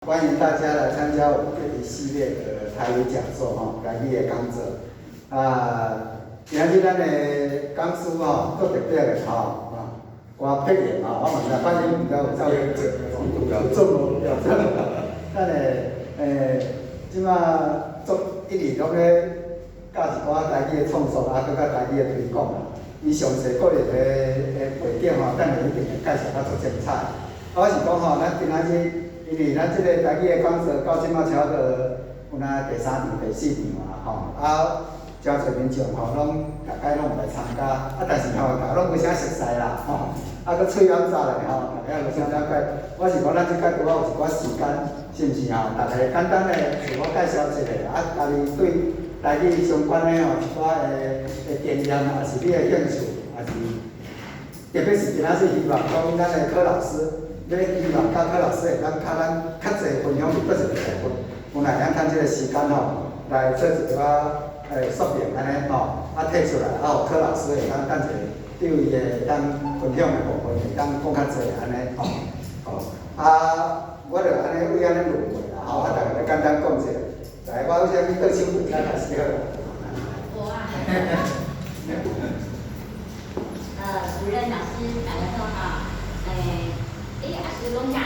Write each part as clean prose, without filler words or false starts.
欢迎大家来参加我们这一系列的台语讲座台语的讲座。今日咱的讲师足特别的我配言我问下，反正唔知有走去做无了，咱即马一直拢咧教一寡台语的创作佮台语的推广伊详细个人的背景等下一定会介绍较足精彩。我是讲咱今仔日。因为咱即个台语的讲座到即马差不多有哪第3场、第4场真侪民众拢大概拢有来参加，但是大家拢无啥熟悉啦佫喙暗早咧大家无啥了解。我是讲咱即摆拄好有一寡时间，是毋是大家简单的自我介绍一下，家己对台语相关的一寡的经验，也是你的兴趣，也是特别是今仔日希望讲咱的柯老师。要希望甲柯老师会当较侪分享佫一个部分，有来咱趁即个时间来做一个说明安尼摕出来，有柯老师会当等者对伊的当分享的部分会当讲较侪安尼我就安尼为安尼轮回啦大家简单讲一下，来，我有啥物倒手回家开始好了。主任老师大家好是讲啥？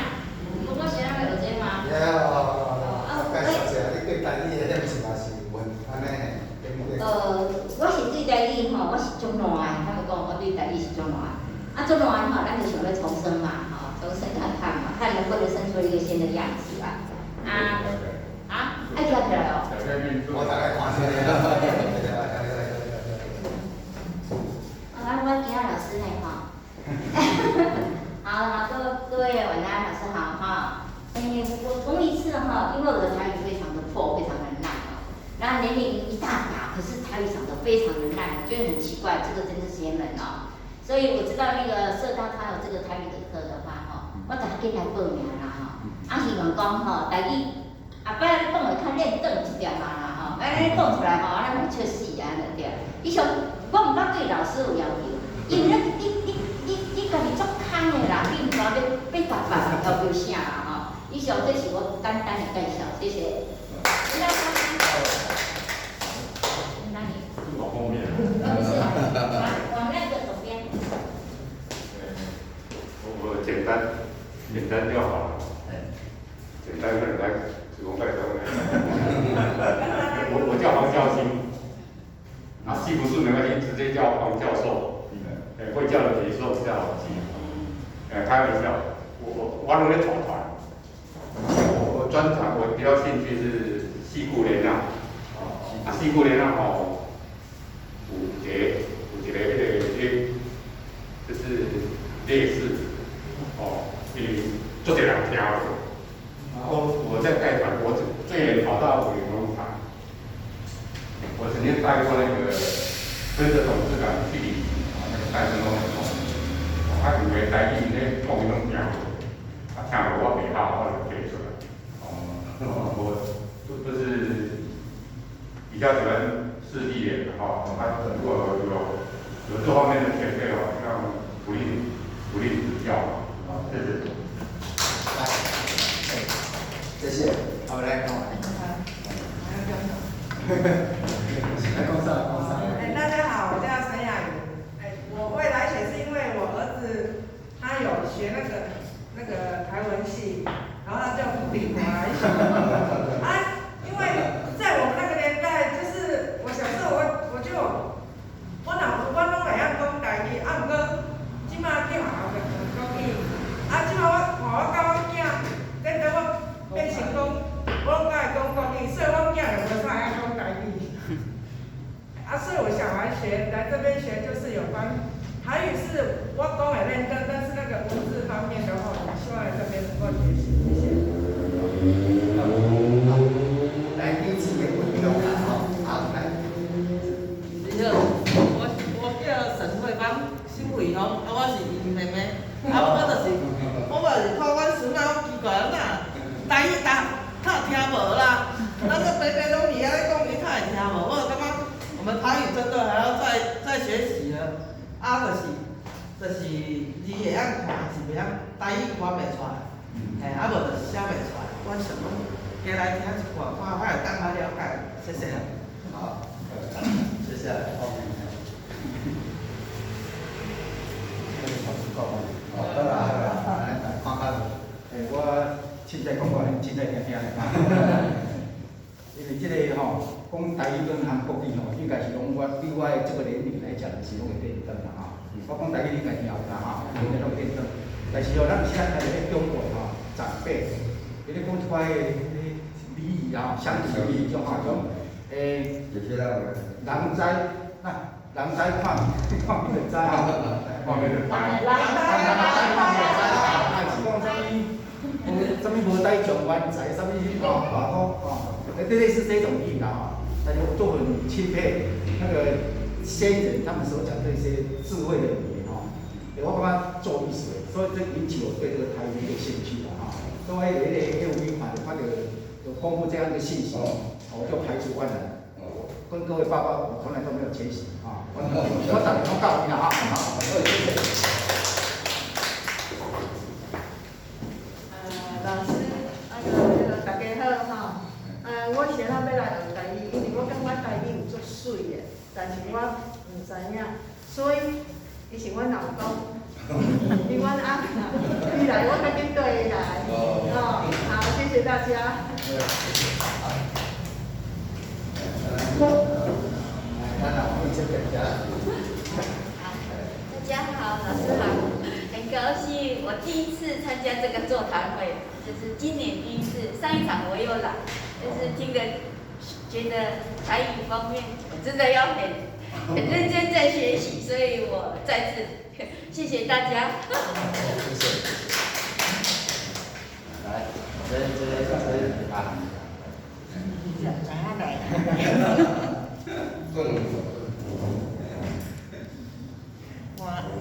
我学那个有这吗？介绍一下，你对台语的兴趣嘛是问安尼我是对台语我是中烂，他们讲我对台语是中烂。中烂咱就想要重生嘛重生看看嘛，看能不能生出一个新的样子来。爱跳起来哦！我大概看出来我其他老师呢好，各位晚安，老师好我同一次因为我的台语非常的破，非常的烂然后年龄一大把，可是台语讲得非常的烂，我觉得很奇怪，这个真是邪门所以我知道那个社大他有这个台语的课的话我大家可以来报名啦希望讲台语摆你讲的较练顿一点啦摆你讲出来咱会笑死安尼对。以上我唔捌对老师有要求，因为你家己足空的啦，你唔知要甲别人要求啥啦以上这是我简单的介绍，谢谢。往后面。不是，往那个左边。我简单就好了。简单可能来自我介绍。我叫黄教兴，系不是没关系，直接叫黄教授。会叫的比说比较好记。开玩笑，我拢咧团团。我专长，我比较兴趣是西固莲娜。西固莲娜有一个就是烈士因为做这人听了。然后我在带团，我最远跑到武林农场。我曾经带过那个跟着董事长去旅行那个戴胜龙很痛，他以为台语那讲伊拢听听了我袂好，我就背出来。我就是比较喜欢视力眼他如果有这方面的前辈像鼓励指教谢谢。谢谢，好来看完。大家好，我叫陈雅云。我会来学是因为我儿子他有学那个台文系，然后他就不理我来学。因为在我们那个年代，就是我小时候我脑子我拢会晓讲台语，不过即马去学校就讲国语。即马我教我囝，等到我变成讲，我拢甲伊讲国语，所以我囝就无啥爱讲台语。所以我小孩来这边学就是有关台语是我讲会认真，但是那个文字方面的话，我希望来这边能够学习，谢谢。来，第一次也不用好，来。你好，我叫陈慧芳，姓魏吼，我是伊妹妹，我就是看阮孙仔奇怪台语较听无啦，那个白白拢伫遐咧讲，伊较会听无，我感觉我们台语真的还要再学习了，就是字会晓看，是袂晓台语看袂出来，无就是写袂出来。我想讲，加来听一看，看我会当好了解，谢谢。好，接下来后面。哦，好啦好啦，来看看。我凊彩讲我凊彩听听咧。因为这个吼，讲台语跟韩国语吼，应该是拢对我的这个年龄来讲是拢会变转啦吼。我讲台语你应该听有啦吼，应该拢变转。但是哦，咱现在喺中国吼，长辈，伊咧讲一块礼仪吼，乡土礼仪种吼种，就是啦，人知那人知看面知吼，看面就知。什么无带状元仔，什么哦，外国哦，类似这种意啦哈，大家都很钦佩那个先人他们所讲这些智慧的语言哈，我感觉做意思，所以这引起我对这个台语的兴趣了哈。所以有语法的话有丰富这样的信息，我就排除万难。跟各位报告，我从来都没有缺席啊，我等你们告诉你了啊，好，谢谢。老师，大家好哈。我先要来学台语，因为我感觉台语有足水的，但是我唔知影，所以伊是阮老公，是阮阿妈，伊来我赶紧对伊来。哦，好，谢谢大家。大家好，老师好，很高兴我第一次参加这个座谈会，就是今年第一次，上一场我有来，但是听得觉得台语方面我真的要很认真在学习，所以我再次谢谢大家。谢谢。来，这啊。怎样来？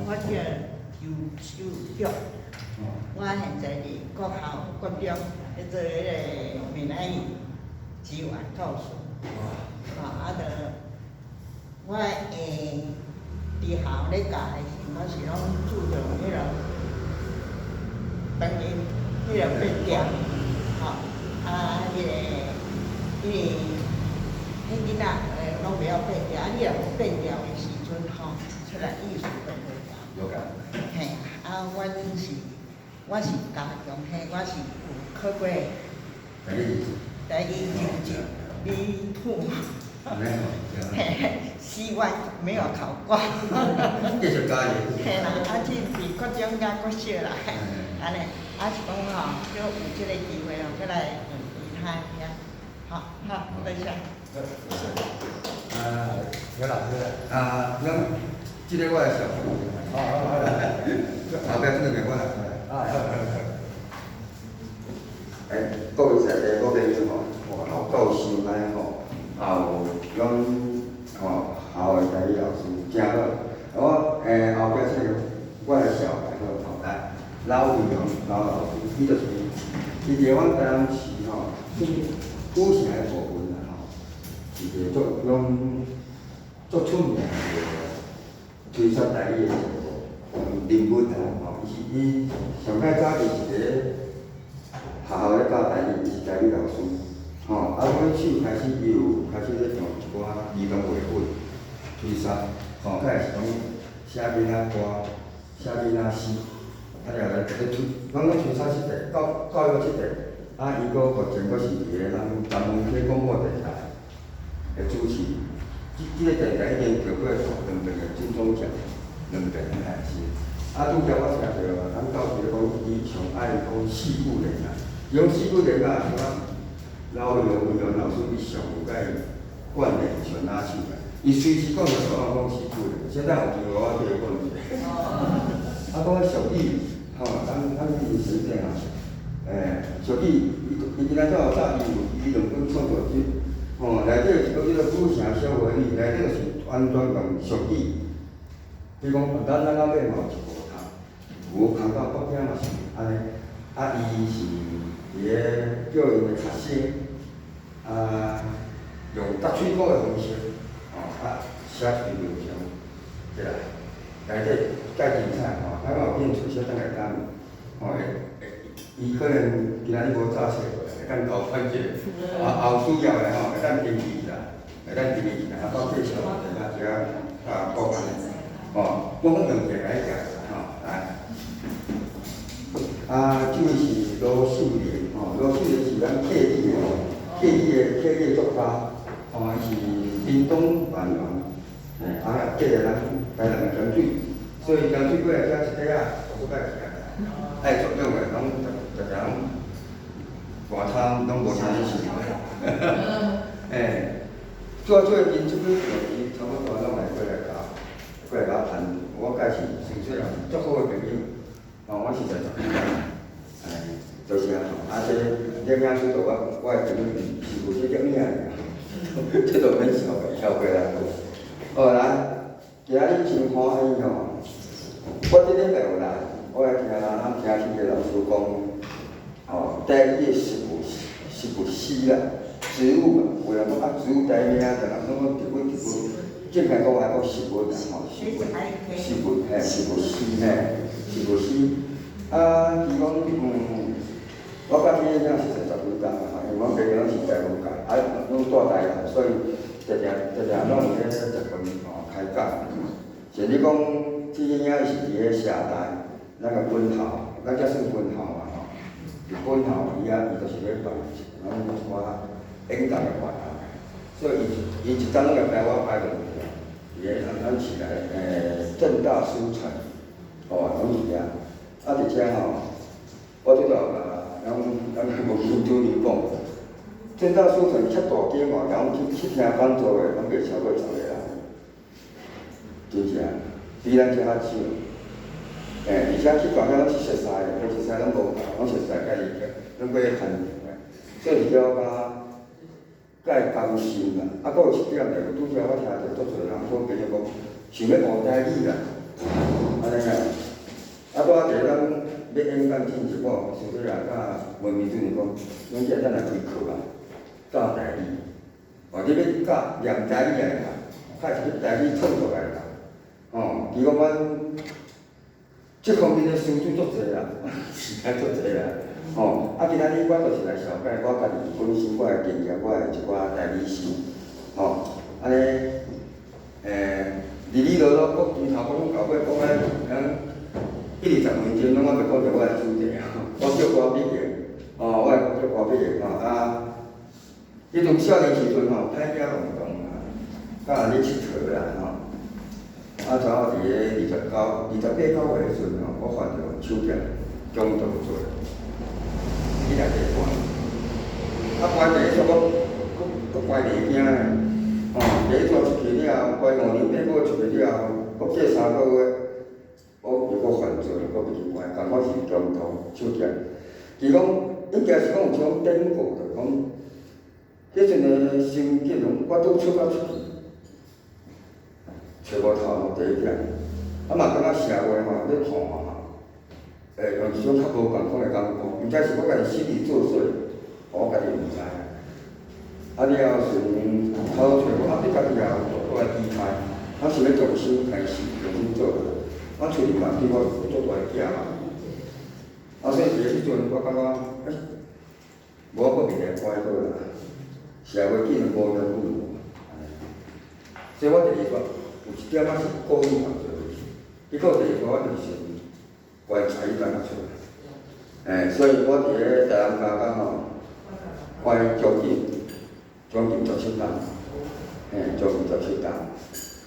我叫邱玉，我现在伫国校国中在做迄个闽南语支援教师，我伫校咧教的时，我是拢注重迄个本音迄个变调，因为迄囡仔拢袂晓变调，你若有变调的时阵出来意思就袂调。有感。嘿，我是高中嘿，我是有考过台语B2，嘿，C1没有考过。继续加油。嘿啦，去比国中甲国小啦，安尼，是讲吼，就有这个机会再来其他遐，好，多谢。刘老师，咱这个我来小。好，后壁这个给我来。各位在座各位朋友吼，老到新来吼，咱校的台语老师真好。我后壁这个我来小孩吼，来老老师，伊就是伫阮台南市吼，古城的部分啦吼，是一个足出名的推销台语的人物啦吼，伊上较早就是一个学校咧教台语，是台语老师，吼，尾手开始伊有开始咧用一寡儿童绘本推销，吼，佮是讲写囡仔歌、写囡仔诗，了来推，咱讲推销这块，教育这块，伊佫目前佫是伫个咱南门区广播电台的主持。这个电台已经得过2遍的金钟奖，2遍是。拄则我听着，咱教授讲伊上爱讲四句联啊，用四句联啊，像老杨老师伊上有甲伊惯练像哪手个，伊随时讲就讲四句联，现在有机会我叫伊讲一下。讲俗语，咱以前这样，俗语伊今仔早伊2本创作集。内底是讲迄个古城小文语，内底是完全用俗语。比如讲，咱老尾嘛有一部有空到北京嘛是安尼，伊是伫个叫因的学生，用答嘴鼓的方式，写出流程，对啦。内底介精彩有兴趣小等来讲，伊可能今仔日无早册过来。咱交款者，后需要的吼，咱登记啦，咱登记啦，包介绍大家报案哦，我们用起来讲吼，来。这位是罗秀莲，罗秀莲是咱客家的，客家作家，是屏东万源，嫁来咱台南的江水，所以江水过来遮一底啊，我解是爱作用的，拢逐个人外滩拢无啥意思。做因即几年差不多拢会过来甲谈，我介是算出来足好的朋友。我是在做，就是这领养许多我的朋友是有这点领的，这都免笑过来。来，今日真欢喜吼，我这礼拜有来，我来听听个老师讲，台语的是不诗啦，植物啦，有人讲植物台名，就人讲一本，正经讲来讲是物啦吼，是物是无诗，伊讲我甲伊影是40几工啦，因为阮爸爸拢是台湾界，拢住台南，所以常常拢有咧食饭开讲。像你讲，这影是伫咧社台，咱个本校，咱才算本校嘛吼。伫本校伊就是咧办，咱一寡演讲的活动，所以伊一张拢会排我排落去，伫咧咱市内正大书城，拢是遐。而且我拄着咱无研究员讲，正大书城遐大间然后去听讲座的，拢袂超过10个人，真正比咱遮较少。而且去大间拢是熟悉的，无熟悉拢无拢熟悉家己拢过看，所以了甲伊甘心啦。还佫有一点咧，拄则我听着足侪人讲，朋友讲想要学台语啦，安尼啊。拄仔伫咱要演讲进一步，是说甲文明主任讲，阮遮咱来开课啊，教台语。你要教念台语来啦，较是要台语创作来啦。伊讲阮这方面的书就足侪啦，实在足侪啦。今仔日我就是来绍介我家己本身我的经验，我的一寡台语诗。安尼，哩哩落落，从头讲到尾，讲啊，10-20分钟，拢我袂讲着我的主题我叫歌毕业，我叫歌毕业迄种少年时阵歹惊运动甲咧佚佗啦才伫咧28、9月时阵我犯着手脚中毒罪，去内底关，关第一说佫关袂惊咧，第一抓出去了，关5年8个出去了，佫过3个月。我又佫犯罪，佫去关，共款是中途手脚。伊讲应该是讲有一种典故，就讲迄阵的心结拢我拄出去，找无头路第一点，嘛感觉社会咧痛用一种较无共款的感觉，毋知是我家己心理作祟，我家己毋知。了后顺头找无，你家己也有来离开，想要重新开始，重新做。我厝里嘛对我有足大个惊嘛，所以伫迄阵我感觉，无佫袂来怪好啦，社会竟然无人理我，所以我第二个有一点仔是故意犯罪的，结果第二个我就是怪才伊干出来，所以我伫咧台南加工怪将近17工，将近17工，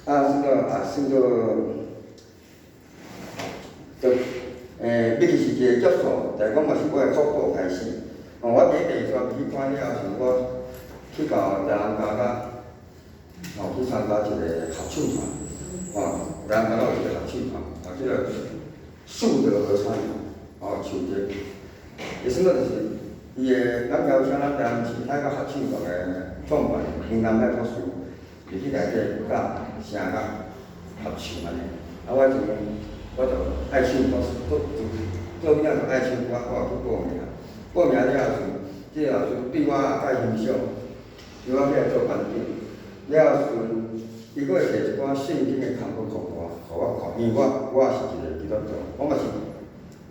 算到毕竟是一个接触，但是讲嘛是我的初步开始。我第一段去看了是我去到台南加工，去参加一个合唱团，台南加工有一个合唱团，即个树德合唱团，唱者，伊算到就是伊的咱邀请咱台南市那个合唱团的创办人云南派博士，入去内底甲声乐合唱安尼，我就爱唱歌，做囝就爱唱歌，我去报名。报名了后，即个老师对我介欣赏，叫我起来做班长。了后，伊佫会摕一寡圣经的空本互我看，因为我也是一个基督徒，我嘛是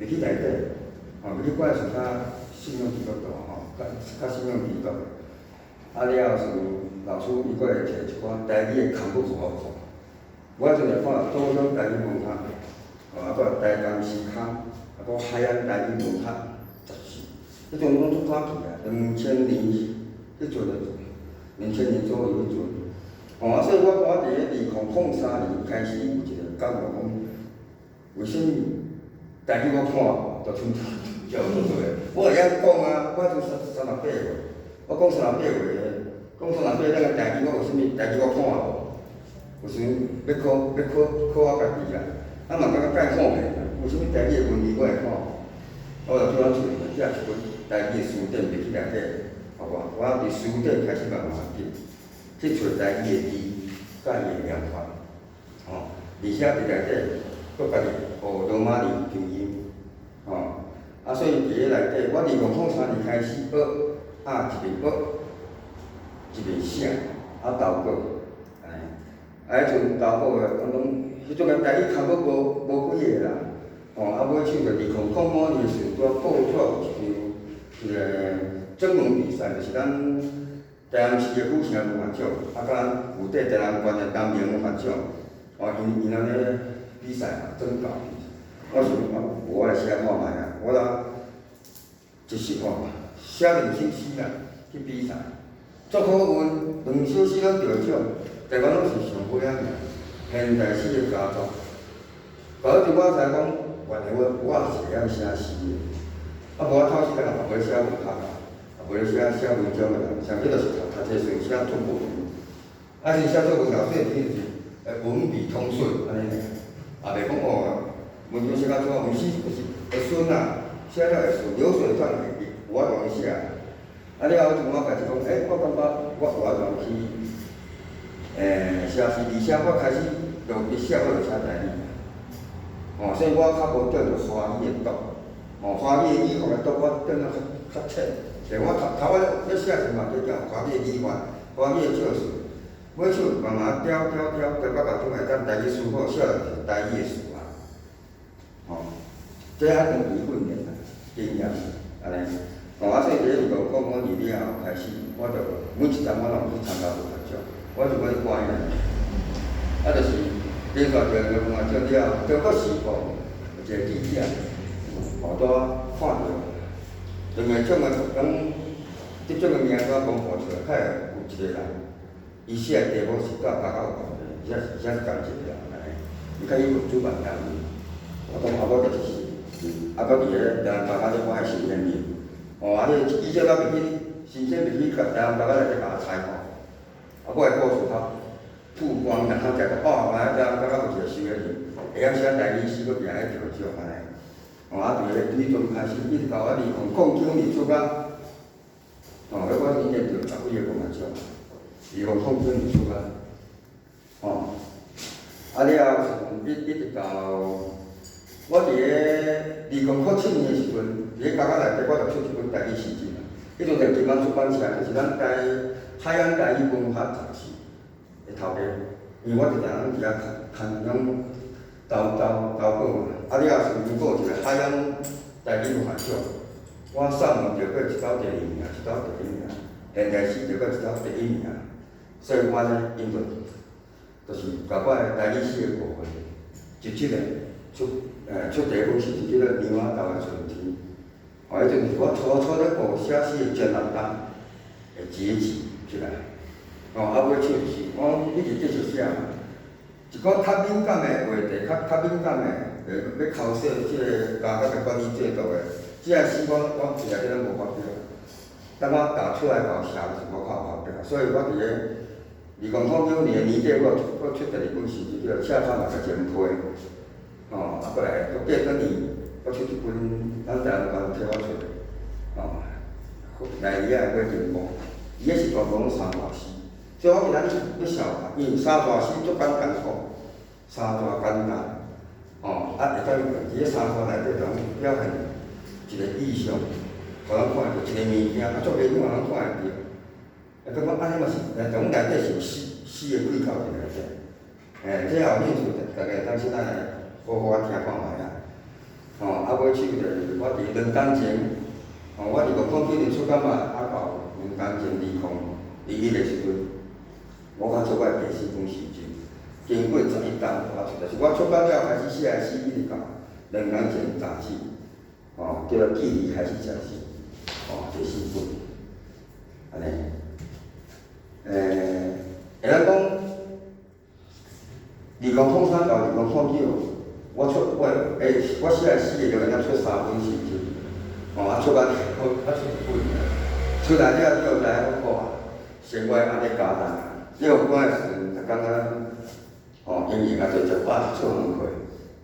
入去内底，入去我也是较信仰基督徒较什么味道。啊了后，老师伊佫会摕一寡台语的空母互我看。我阵来看多种台语文学，啊，佫有台江时空，啊，佫海洋台语文学杂志，迄阵拢足早期啊，2000年，迄阵2000年左右迄阵。啊，所以我伫咧2003年开始有一个感觉讲，为什么台语我看就像叫做做诶？我会晓讲啊，我做38岁，我讲38岁诶，讲38岁咱个台语，我为什么台语我看无？有时要考我家己啊，啊嘛感觉介好诶，有啥物台语诶文字我会看，我就叫我找写一本台语诶书典袂去内底，好无？我伫书典开始慢慢记，去找台语诶字，甲伊诶念法，吼，而且伫内底，佫家己学罗马尼拼音，吼，啊所以伫咧内底，我2003年开始学，啊一边学，一边写，啊投稿。啊，迄阵投稿诶，迄阵个台语空母无几个啦，吼，啊尾手着2005年时阵，拄报纸有一个征文比赛，就是咱台南市的府城文学奖，啊，甲有缀台南县的东明文学奖，哦，因安尼比赛嘛，征稿。我想我来写看卖啊，我来一试看嘛，写2首诗啦，去比赛，足好运，2首诗拢得奖。台湾拢是上尾仔尔，现代诗的佳作。搞到阵我才讲，原来我是会晓写诗的。啊，无我透时间也袂写文学啊，也袂写文章的人，上迄就是读册书写作文。啊，是写作文老师的意思，文笔通顺安尼尔，也袂讲哦，文章写甲怎啊，有时就是会顺啊，写了会顺，流水账会有法度去写。啊，了后阵我家己讲，我感觉我有法度去。写诗，而且我开始就写，我就写台语，所以我较无着着华语的毒，华语的语法的毒我着了较浅，所以我头仔咧写时嘛，就叫华语的语法，华语的笑词，尾手慢慢调，改我甲种下咱台语书法写着台语的词啊，这还长期训练啦，经验安尼，啊所以伫2005年了后开始，我着每一站我拢去参加文学奖。我就要关啦，啊，就是连续着文学奖了，中国时报有一个记者，拄看着，两个奖个讲，得奖个名单公布出来，较有一个人，伊写的题目是甲有关的，而且是同一个人来，伊甲伊有主办单位，我讲我就是，搁伫个台南大学咧，我系新鲜人，啊，迄记者甲媒体，新鲜媒体甲台南大学来甲我采访。啊，我会告诉他曝光，然后讲哦，来咱刚刚有一个新的人，会晓写台语诗，佫赢咧得奖安尼。啊，伫个迄阵开始，一直到2009年出甲，我已经得10几个文学奖，2009年出甲，啊了后一直到我伫个2007年的时阵，伫个大学内底我就出一本台语诗集啦，迄阵在金门出版社，就是咱海洋台语文学杂志的头家，因为我一定伫遐看种投稿嘛，啊了后顺便有一个海洋台语文学奖，我送着过一道第2名，一道第1名，现代诗着过一道第1名，所以我呢，因就是甲我的台语诗的部分，直接的出第1本诗是叫做《棉花豆的春天》，迄阵是我初咧学写诗的艰难档的节气。起来，啊尾手就是我一直继续写嘛，一个较敏感的话题，较敏感的，要考试即个家国的管理制度的，即个诗我一下子拢无发表，等我打出来后写就是无靠发表，所以我伫个2009年年底我出第2本诗集叫《恰恰嘛个前批》，啊过来隔几年我出一本咱台湾文替我出的，来年啊会进步。伊个是全部拢三大诗，所以我今仔日要笑他，因为三大诗足简单苦，三大简单，会当伫个三大内底中表现一个意象，互咱看着一个物件，足袂远人看会着。感觉安尼嘛是，从内底是有诗的轨道伫内底。这后面就大家当时咱来好好听看卖啊。尾手就是我伫2天前，我2009年出感嘛，到2工前2021个时阵，我较出我的第4本诗集，经过11档发出，就是我出版了开始写的诗，一直到2工前杂志，叫做《距离开始写诗》，第4本，安尼。会当讲2003到2009，我写的诗个了，出3本诗集，出版出1本，出来了之后知影讲生活安尼简单。你有关的时阵，就感觉营营做100出门课，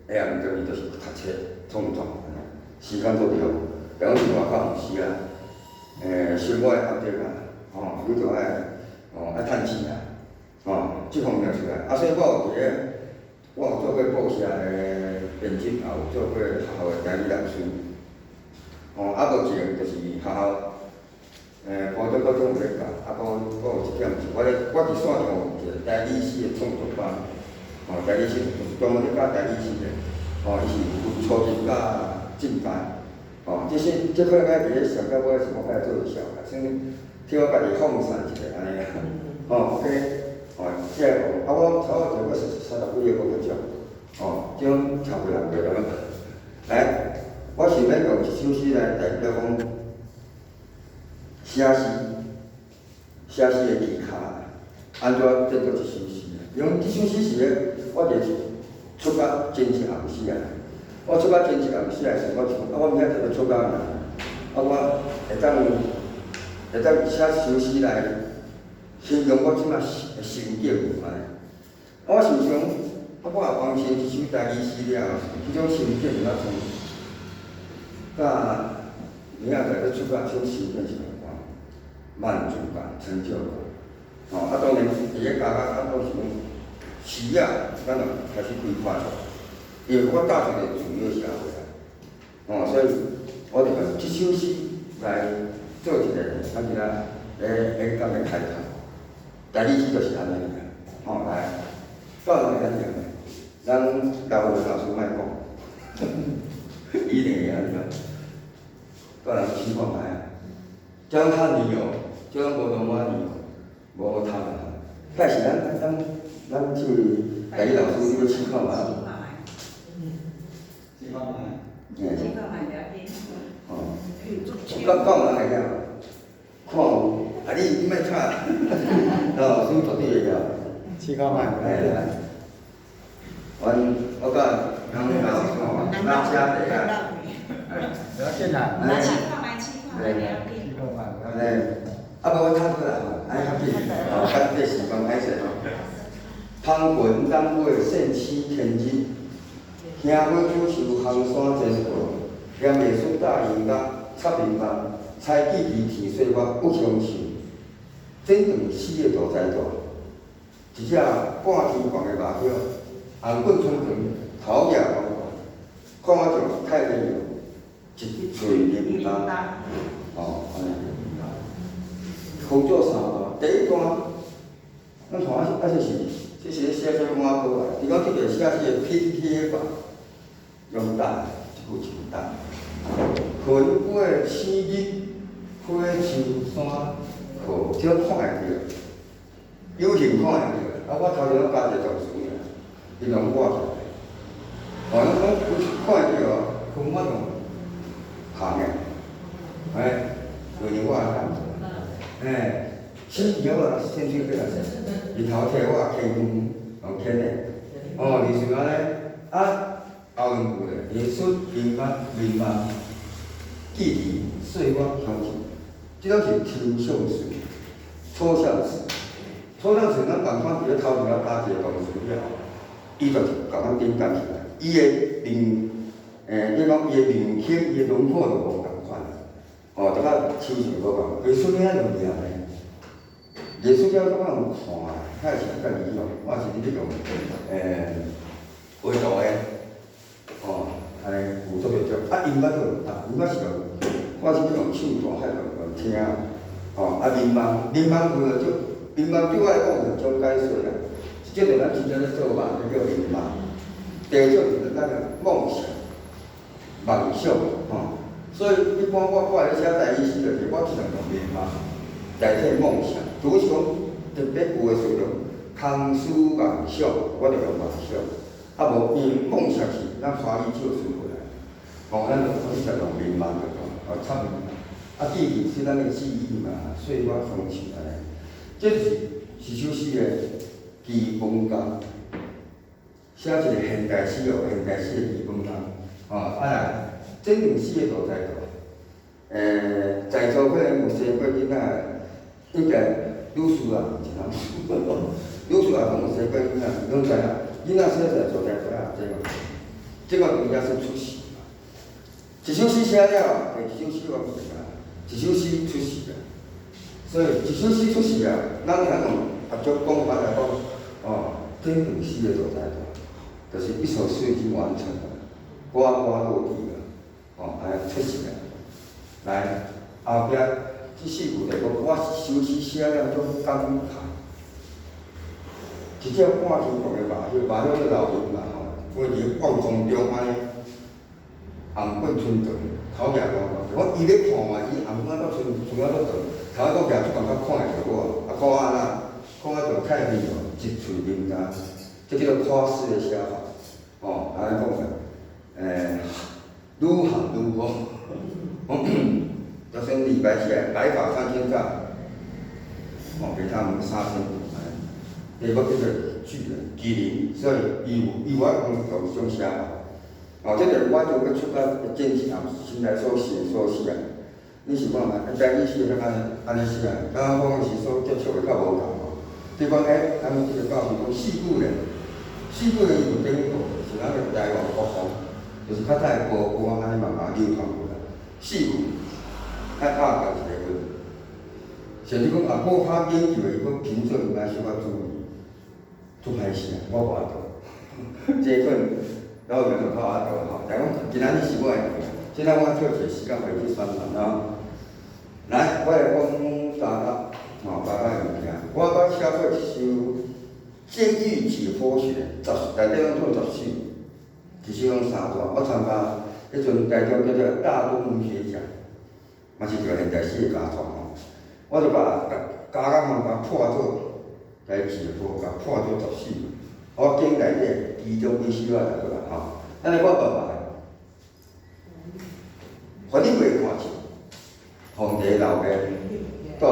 下暗时就是读册、创作，时间做着，平时外口毋是啊，生活的压力啊，你就爱趁钱啊，即方面出来。所以我有做过报社的编辑，也有做过学校的代理老师。无前就是学校，高中有咧教，佫有一点是我伫线上有一个代理师的创作班，代理师就是专门咧教代理师的，伊是分初级甲进阶，即可能伫咧上到尾是我爱做小学生，替我家己放散一下安尼OK，即个我差不多做过30几个工作，即种差不多人袂了。来，我想要用一首诗来代表讲写诗的技巧，安怎制作一首诗？因为即首诗是咧，我伫出版前一暗时啊，我出版前一暗时的时候，我明仔就出版啦，我会当写首诗来形容我即摆的心境安尼。我想想，我也完成一首代理诗了，迄种心境怎从？甲明仔载咧出版种心境是共款，满足感、成就感。当然，伫咧教到时阵，诗啊，咱就开始开发出，因为我搭一个自由社会啊，所以我就用即首诗来做一个咱今仔演讲的开头。代理诗就是安尼个，来，到人安尼个，咱老师莫讲，一定会安尼个。个人试看卖啊，这样较黏哦，这样无同我黏，无通啊。但是咱即位代理老师，你要试看卖。试看卖。试看卖了解。讲人会晓，看有，你莫吵，老师绝对会晓。试看卖。我甲杨老师拿车地啊。不要紧啦，来试看卖，试看卖了解。无我读出来吼，安尼较紧，较这时光歹势吼。芳云南尾胜似天日，听花久愁行山前过，念艺术大音乐插面目，采记忆天岁月不相受。整顿四个大财大，一只半天光的麻雀，红棍春长，头也光光，看我像太平洋。一嘴铃铛，安尼。工作三段，第一段，咱看这是写写满稿啊。伊讲这个写诗的拼贴法，用打一句一句打。云飞青日，花树山河，这看会着，有形看会着。我头前拢加一个状词尔，伊用画出来。咱讲看会着哦，跟我用。行诶，有我也感觉，先以后先去个，日头替我牵光，牵诶，就是安尼，后面句咧，艺术、音乐、文化、记忆、岁月相处，即种是抽象词、抽象词。抽象词咱共款伫咧头前了加一个动词了，伊就是共咱顶干起来，伊诶面。你讲伊的面孔、伊的轮廓就无共款，大家抽象无共，艺术遐就厉害。艺术家怎样有看啊？遐是较理用，我是伫咧用画图的，安尼有做袂少。音乐就音乐是用，我是咧用手弹，遐用听。民望有就民望对我来讲有种解说啦，即个咱真正咧做梦，叫民望。第二种就是咱个梦想。梦想，所所以一般我来写台语诗，就是我尽量用面嘛代替梦想。如果是讲特别有诶时阵，空思梦想，我就用梦想。啊无，因为梦想是咱华语少数过来，咱就开始用面嘛就讲，插面。啊，记忆是咱诶记忆嘛，岁月风情安尼。这是首诗诶基本功。写一个现代诗哦，现代诗诶基本功。来，整段诗诶所在度，在座可能有生过囡仔，应该女士啊，是男士，女士也可能有生过囡仔，拢知影，囡仔小在所在度啊，这个应该是出世嘛。一首诗写了，一首诗完成啊，一首诗出世啊。所以一首诗出世啊，咱用合作讲法来讲，整段诗诶所在度，就是一首诗已经完成了。呱呱落地了，安尼出世了。来，后壁即四句就讲，我首诗写了种感慨，一只半天空的麻雀，麻雀叫老鹰嘛飞伫半空中安尼，红滚春长，头徛高高。我伊咧看嘛，伊红滚到春啊到长，头个徛出感觉看会着我，看啊看着太美哦，一喙面干，这叫做夸饰的写法，安尼讲法。愈行愈好，就算李白写白发3000丈，给他们3000步，第要叫做巨人麒麟，所以伊有法用种写法。这个我就要出到见之后，先来所写啊。你是看嘛？台语诗就安尼写啊，咱讲是所接触的较无同。比如讲，咱们这个教是讲四句人伊有典故，是咱个台湾国风。就是较早的歌安尼慢慢流传过来，四句爱拍到一个分，甚至讲无较研究的，伊讲品种应该小可注意，做歹势啊，我无法度。这份老有就靠法度吼，但讲今仔日是我的，即咱我做一个时间回去宣传啊。来，我来讲大家的物件，我捌写过一首《监狱解剖学》，内底拢做10首。一首讲3段，我参加迄阵台中叫做大东文学奖，嘛是一个现代诗的家传吼。我就把家人甲破做来解剖，甲破做10首。我经内底其中几首来过来吼。咱来我爸爸，互你袂看清，皇帝老爸住伫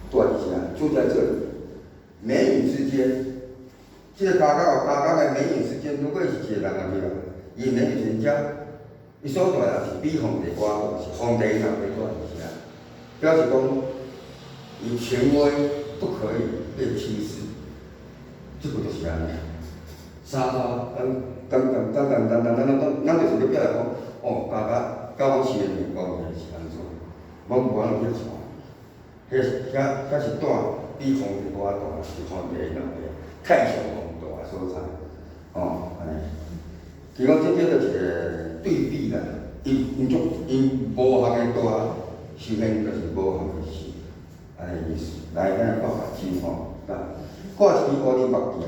遮，住在这里，眉宇之间。这个家的眉宇之间，如果是一个人啊，对吧？伊眉宇之间，伊所住也是比皇帝高大，是皇帝老爸住伫遮，表示讲，伊权威不可以被轻视，这个就是安尼。咱就是要表达讲，爸爸甲我生的关系是安怎？我无安尼去看，遐是住比皇帝高大，是皇帝老爸，太上皇。所在，安尼。其实这叫做一个对比啦，因无项的大，修行就是无项的事，安尼意思。来，咱来看看情况。挂一支乌哩目镜，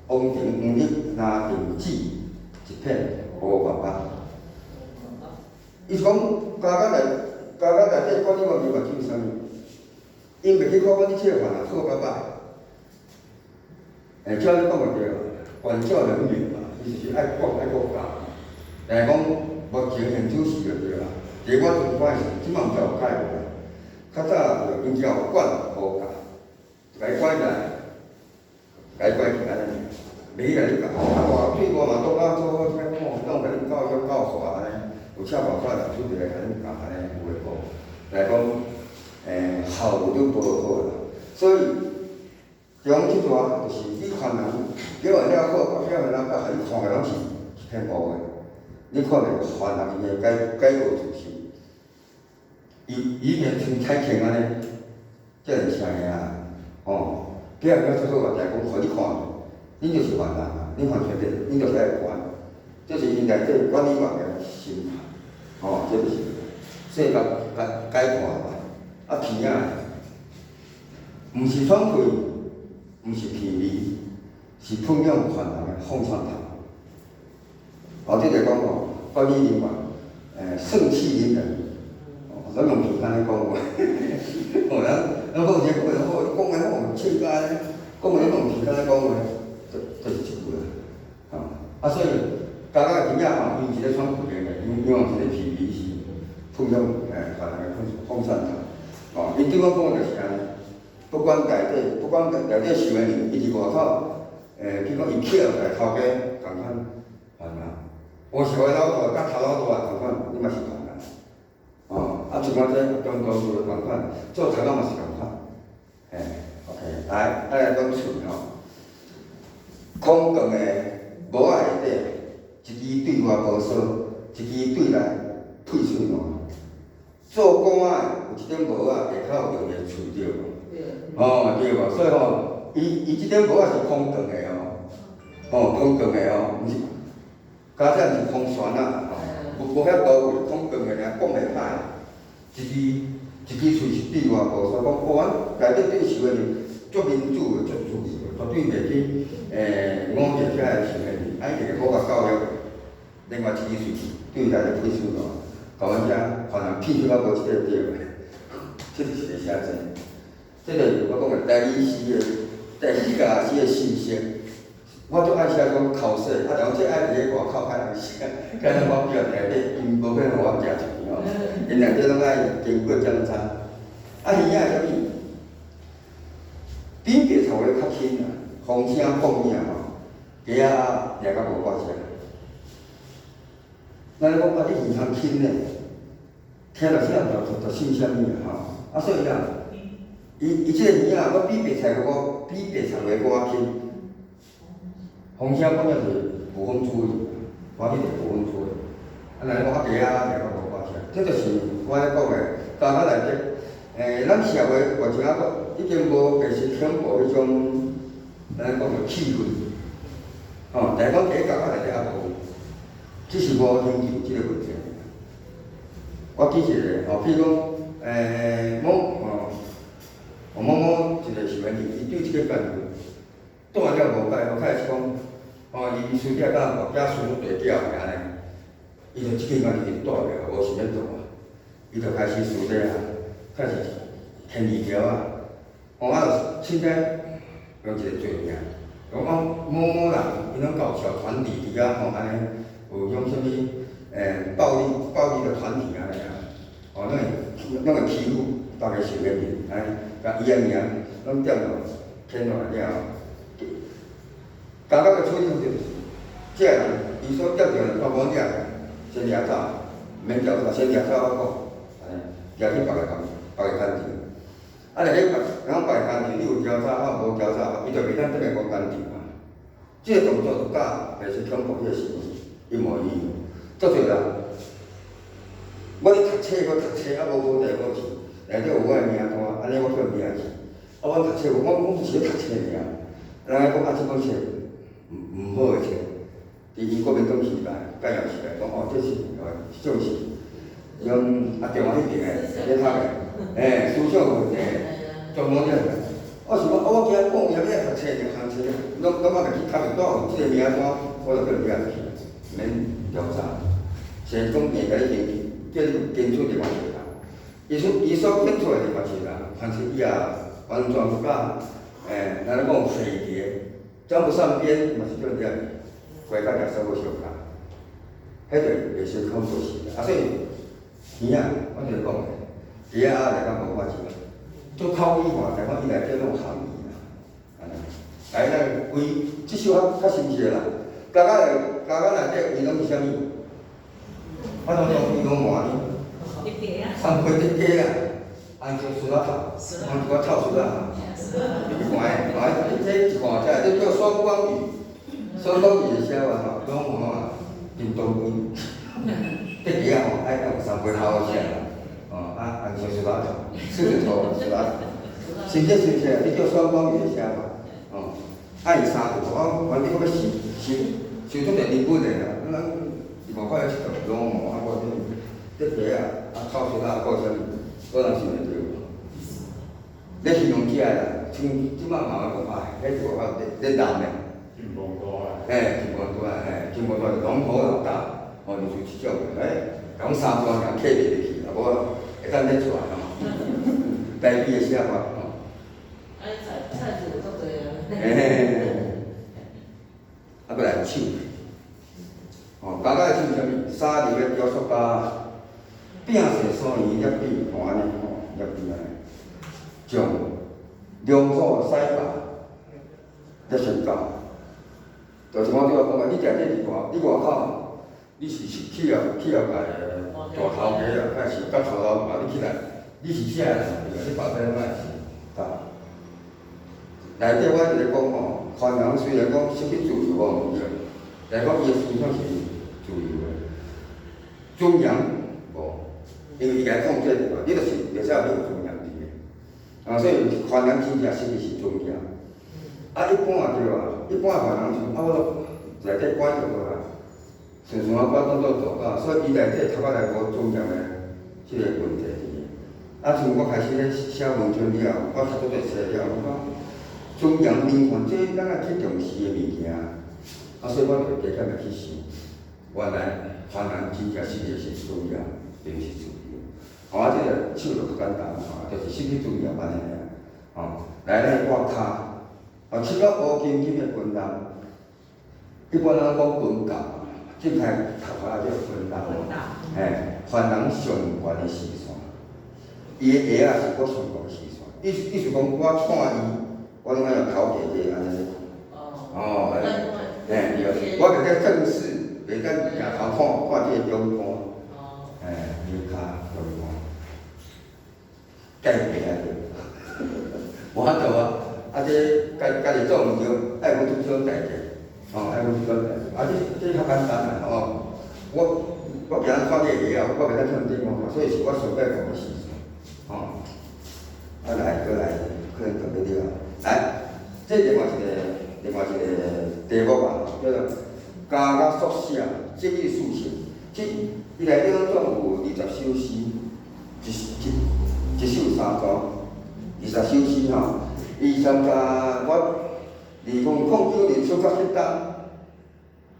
王庭黄日拿定纸，一片乌白白。伊是讲家内底挂哩目镜目镜是啥物？因袂去看阮即个饭啊，错白白。照你讲个对，管教人员嘛，伊就是爱管爱教。但是讲目前现主事就对啦。伫我做法是，即摆毋知有改无啦。较早就因只有管无教，该管起来，安尼，袂甲你教。大对我嘛，做做好听讲，当甲你教育教化安尼，有恰无法就出来甲你教安尼有诶讲。但是讲，效率无好啦，所以。中即段就是你看人表现了好，表现了甲互你看的拢是一片乌的，你看袂烦人伊个改过自新，伊面像太轻安尼，遮尔声个啊，表现了最好个，但讲互你看，你就是烦人啊，你完全袂，你就是爱管，这是因内底管理员个心态，这就是，所以改看嘛，鼻仔，毋是喘气。毋是便利，是喷养款人的风扇头。这个讲管理人员，盛气凌人，咱用平安来讲话，咱好些讲好，讲个好，切开，讲个用平安来讲话，就是一句啊，所以大家真正吼，伊一个创富人个，因为一个皮皮是碰到可能风扇头，因对我讲就是安尼，不管内底受个人，伊伫外口，比如讲伊捡来头家共款，烦恼。有时候老大甲头老大共款，你嘛是共款，像我这中高就共款，做头家嘛是共款，OK， 来讲厝吼，空洞个无仔内底，一支对外无扫，一支对内退水烂。做官个有一点无仔下口用个厝着无？对无？所以吼，伊即点无仔是空洞个空洞个毋是。加上是空船啊，无遐高位，空洞个尔，讲袂歹。一支喙是对外无扫，讲我内底对受个人足民主个，足自由个，绝对袂去误解遮个受个人。一定好甲教育，另外一支喙对内底退出咯，甲阮遮可能骗出到无一个对个，这就是个写真。这个我讲个第二时个信息。我足爱写讲口水，然后即爱伫咧外口开人写，开人我表内底，因无可能我食钱因内底拢爱经过检查。鱼仔是啥物？比别头个较轻啊，风声放影鸡仔掠较无挂食。咱讲你鱼通轻咧，听着啥就信啥物所以伊即个鱼仔，我比别头我轻。风声讲就是无风注意，我去就无风注意。咱讲鸡仔掠较无挂食，这就是我咧讲个，家家内底，咱社会目前已经无继续恐怖迄种，咱讲个气氛，但是讲伫家家内底无，只是无研究即个问题。我举一个，譬如讲，某一个受个人，伊对即个干部带了无解，开始讲。伊私底甲国家输出地窖个安尼，伊就即个工就带了，无想要做伊就开始私底开始牵字条就凊彩用一个罪名，讲某人伊拢搞小团体伫安尼有种啥物暴力的团体安尼拢会欺负别个受个人，甲伊个名拢点落牵落来了。家家个处理就是，即个人伊所接着的到无掠先掠走，免调查，先掠走我讲，掠去别个工程。来去别个工程，你有调查好无调查好，伊就袂当得来讲工程嘛。即个动作就甲类似恐怖迄个事一模一样。足侪人，我咧读册，无好代无志，内底有我个名单，安尼我叫名字。我读册，我是咧读册尔，人讲即本册。毋好个册，伫国民党时代介绍起来，讲这是迄种是用中华迄边个咧读个，思想问题，专门了。我想讲，我今日讲也要读册，读册，拢去读个倒，即个名单我就叫你去，免调查。先讲硬甲你研究，叫你跟出地方去啦。伊所跟出来地方去啦，凡是伊也完全不甲，咱讲废题。装不上边，嘛是叫人回家社会上啦，迄个袂先恐怖事所以鱼我就是讲，鱼来讲无法子，做口语化来讲，伊内底拢含义啦，来咱为即首较新鲜啦，家家内底伊拢是啥物？我当伊拢换呢，三杯的鸡安就输啦头，安就我臭输啦。这一看起来，这叫双光语，双光语的写法拢真当规。这鸡爱用三杯头写啦，安就输啦头，输就错输啦头。甚至这叫双光语的写法，爱三句，反正我要收出来日本的啦，咱外口有一条龙我这鸡臭输啦，搞啥物？我人想袂到。你形容起来啦，即摆嘛讲迄个话咧难咧。金光大，金光大就龙头老大，就是即种讲3段人客袂入去，啊，无会当咧传吼。台语的写法吼。菜子有足多啊。啊，过来手。哦，家家手啥物？沙粒的雕塑家，饼是所以叶饼，吼安尼吼，叶饼安尼，将两组西白咧先教。就是我对我讲个，你定定伫外口，你是企业界的大头家啊，还是甲头老大，你起来，你是啥人？你白天卖是啊。内底我一直讲吼，汉人虽然讲失去自由无毋对，但讲伊的思想是自由的，尊严无，因为伊家控制住，你就是会使有你有尊严伫个。所以汉人真正失去是尊严。一般也对啊，一般汉人就我内底管就好啦，顺顺我当做做教，所以伊内底头仔来无尊严的即个问题伫个。像我开始咧写文章了，我读做册了，我讲。尊严、民权，这咱也去重视的物件，所以我就加减来去想，原来汉人真正失去是尊严，并不是自由。这个手就较简单就是失去尊严安尼尔。来咱外骹，七到乌金金的军人，一般人讲军教，正太头壳叫军人。汉人上悬的视线，伊的鞋是我上悬的视线，意思讲我看伊。我拢爱用头家家安尼。对，我着咧正视，袂当抬头看即个中官。你卡中官，改变啊着，无法度啊！这家己做毋对，爱阮做代志，爱阮做代志。这较简单啦，我今日看这个鞋我袂当唱中官，所以是我上摆讲的事情，来，可能特别了。来，这另外一个题目啊，叫做“家家宿舍节义抒情”。伊内底总有20首诗，一首3组，20首诗吼。伊参加我2009年出国迄当，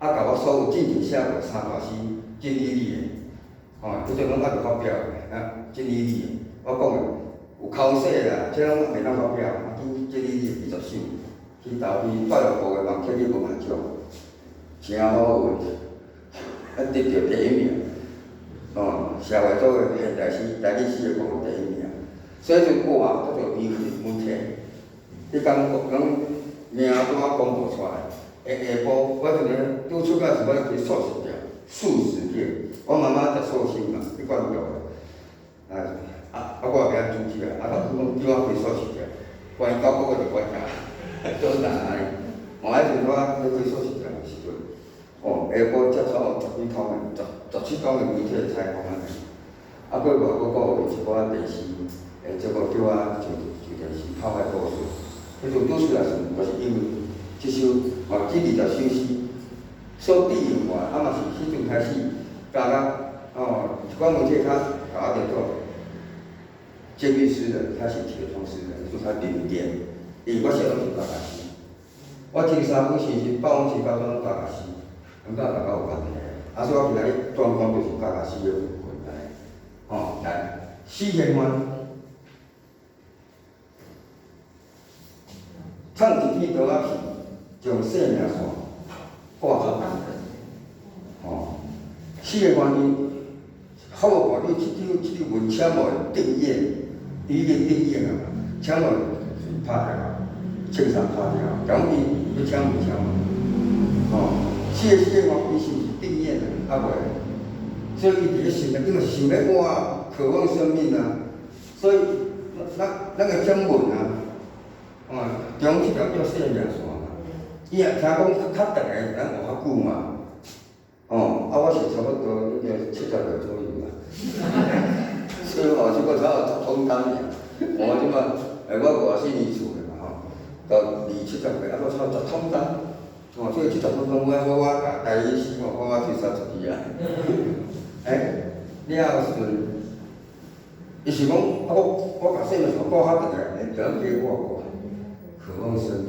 甲我所有进前写过3段诗，真理理的，迄阵拢就发表的，真理理的，我讲的。有口说啦，这拢袂当发表，这里20首，去投去大陆部的网课去文学奖，真好运，得着第1名。社会组的现代诗、台语诗的讲第1名，所以就哇，叫做媒体，你讲名单公布出来，下晡我阵个拄出个是我去素食店，我妈妈食素食嘛，去管教的，我也袂晓主持啊，叫我开素食店，关于9个月就关下，做难安尼。迄阵我咧开素食店的时阵，下晡接触10几通的，17通的媒体的采访安尼。过有一寡电视，节目叫我上电视拍卖故事。迄阵拄出来时，就是因为即首这20首诗所利用嘛，嘛是迄阵开始，加一寡媒体甲我联络。监狱诗人，他是铁窗诗人，就他民间，因为我写拢是家家诗，我前3本诗是百往时高中家家诗，甲大家有关系。所以我今日专讲就是家家诗的部分来，来4弦湾，唱一片刀仔片，将生命线挂好。4弦湾伊好无看你这首文签无定义。伊已经定义了，枪落是拍掉，青山拍掉，讲伊要枪唔枪嘛？4个王伊是毋是定义了？袂，所以伊伫咧想，因为想咧活，渴望生命啊，所以咱个讲文啊，中一条叫生命线嘛，伊也听讲较长个，咱活较久嘛，我是差不多应该70岁左右啦。所以即个才有10通单尔，我即马我54年厝的嘛到70岁，我才有10通单，所以70通单我甲台语诗我最30支啊。了后时阵，伊是讲我甲生命线挂较长个，就加我渴望生命，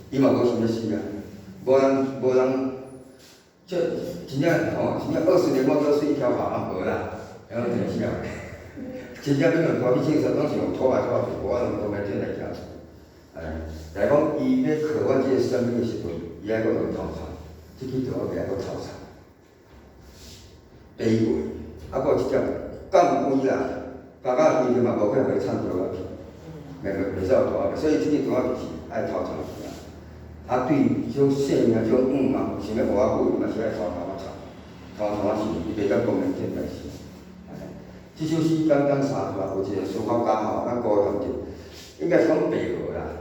伊嘛无想要死啊，无人，这真正20年我做是一条马无啦。然后真少。真正你用拖去诊所，拢是用拖来拖去，无法用拖来转来行出。来讲，伊要靠阮即个生命的时阵，伊爱搁用头擦，即支条袂爱搁头擦。第一位，啊，搁一点，降规啦，加到规日嘛无可能会产条仔去，袂使有条仔，所以即支条仔就是爱头擦去啊。啊，对种性命种嘛，想要活啊久，嘛是爱头头擦，头头是伊袂当讲明天代志。即首诗简单三句，有一个书法家吼，咱高雄的，应该是讲白河啦。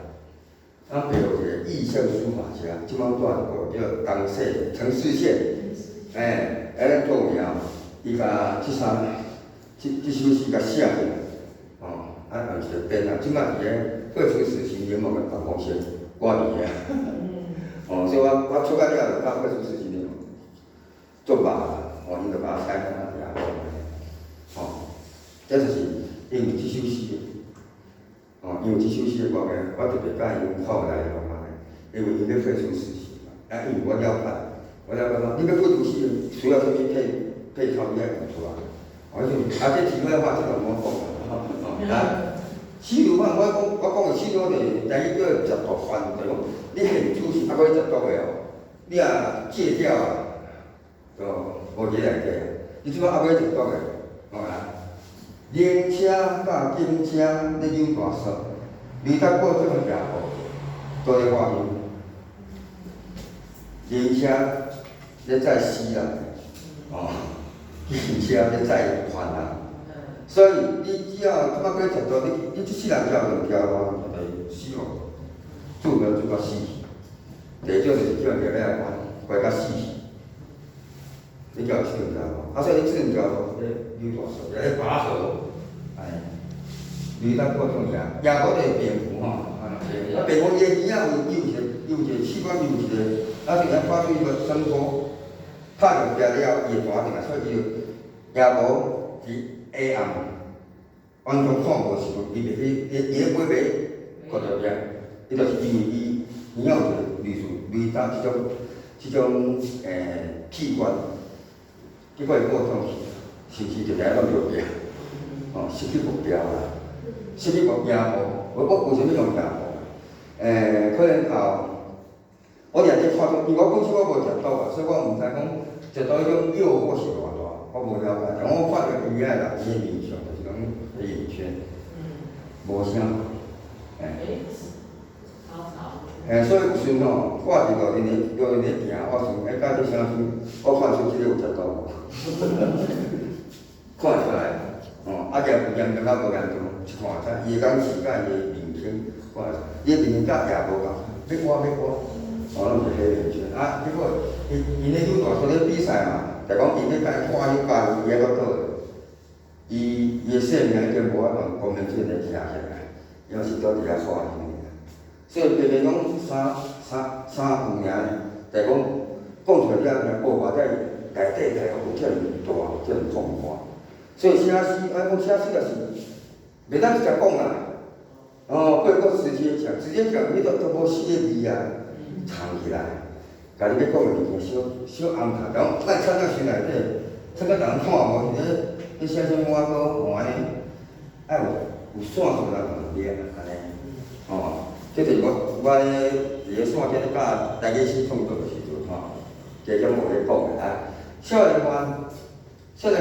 咱白河一个意象书法家，即摆住个叫江西陈世宪，咱做名，伊甲即首诗甲写起来，用一个编啊，即摆伫个各城时期联盟的办公室挂伫遐，所以我出来了就到各城时期联盟做吧，伊就把它采放在遐。这就是因为即首诗的，因为即首诗的关系，我特别甲伊靠来落来，因为伊要废除死刑嘛。因为我了解到，你要废除死刑需要啥物配套，你爱用出来。这题外话，这个我讲啦。司法犯，我讲的司法就是第一个十大犯罪，你现处是还可以十足的你若戒掉就无伫内底，你即摆还可以十足的，灵车甲警车咧扭大锁，离达过这个夜幕，都咧画面。灵车咧载死人，警车咧载犯人。所以你只要即摆过十度，你即世人只有两条路，就是死亡，主要就到死去。第二种就是叫人来关到死去，你叫这两条路。所以你这两条路咧扭大锁，咧拔河。离咱过种夜幕就是蝙蝠蝙蝠伊个耳仔有一个器官有一个，是咱发出一个声波，拍着壁了，伊会大定来，所以伊就夜幕伫黑暗，完全看无时阵，伊袂去，伊咧尾尾靠着壁，伊就是因为伊耳仔有一个类似即种器官，结果伊过种是就来拢着壁。失去目标啦，失去目标无，我为什么用夜幕？可能我掠只看到，因为我本身我无食毒啊，所以我毋知讲食毒迄种诱惑是偌大，我无了解。但我看到伊遐人伊的面相，就是讲圆圈，无啥。所以有时吼，我伫路咧行，我想甲你相信，我看出即个有食毒无？看出来。严重较无严重，一看才伊讲时间伊的面孔，伊的面甲也无共，要挖，拢是黑圆圈。结果伊咧扭大锁咧比赛嘛，就讲伊咧甲伊看伊家己个倒，伊的性命已经无法度公平正地行起来，因为是倒伫遐看伊。所以偏偏讲三五年，就讲出来了，无话在内底就有遮尔大，遮尔痛快。所以写诗，讲写诗也是，袂当直接讲啦。过个直接讲，迄都无诗的字啊，藏起来。家己要讲的物件小安排，然后咱藏到心内底，藏到人看无，你写啥物我搁安尼，爱有线索人掠安尼。这就是我伫个线顶甲大家诗创作的时阵加减我咧讲的啊。少年犯就是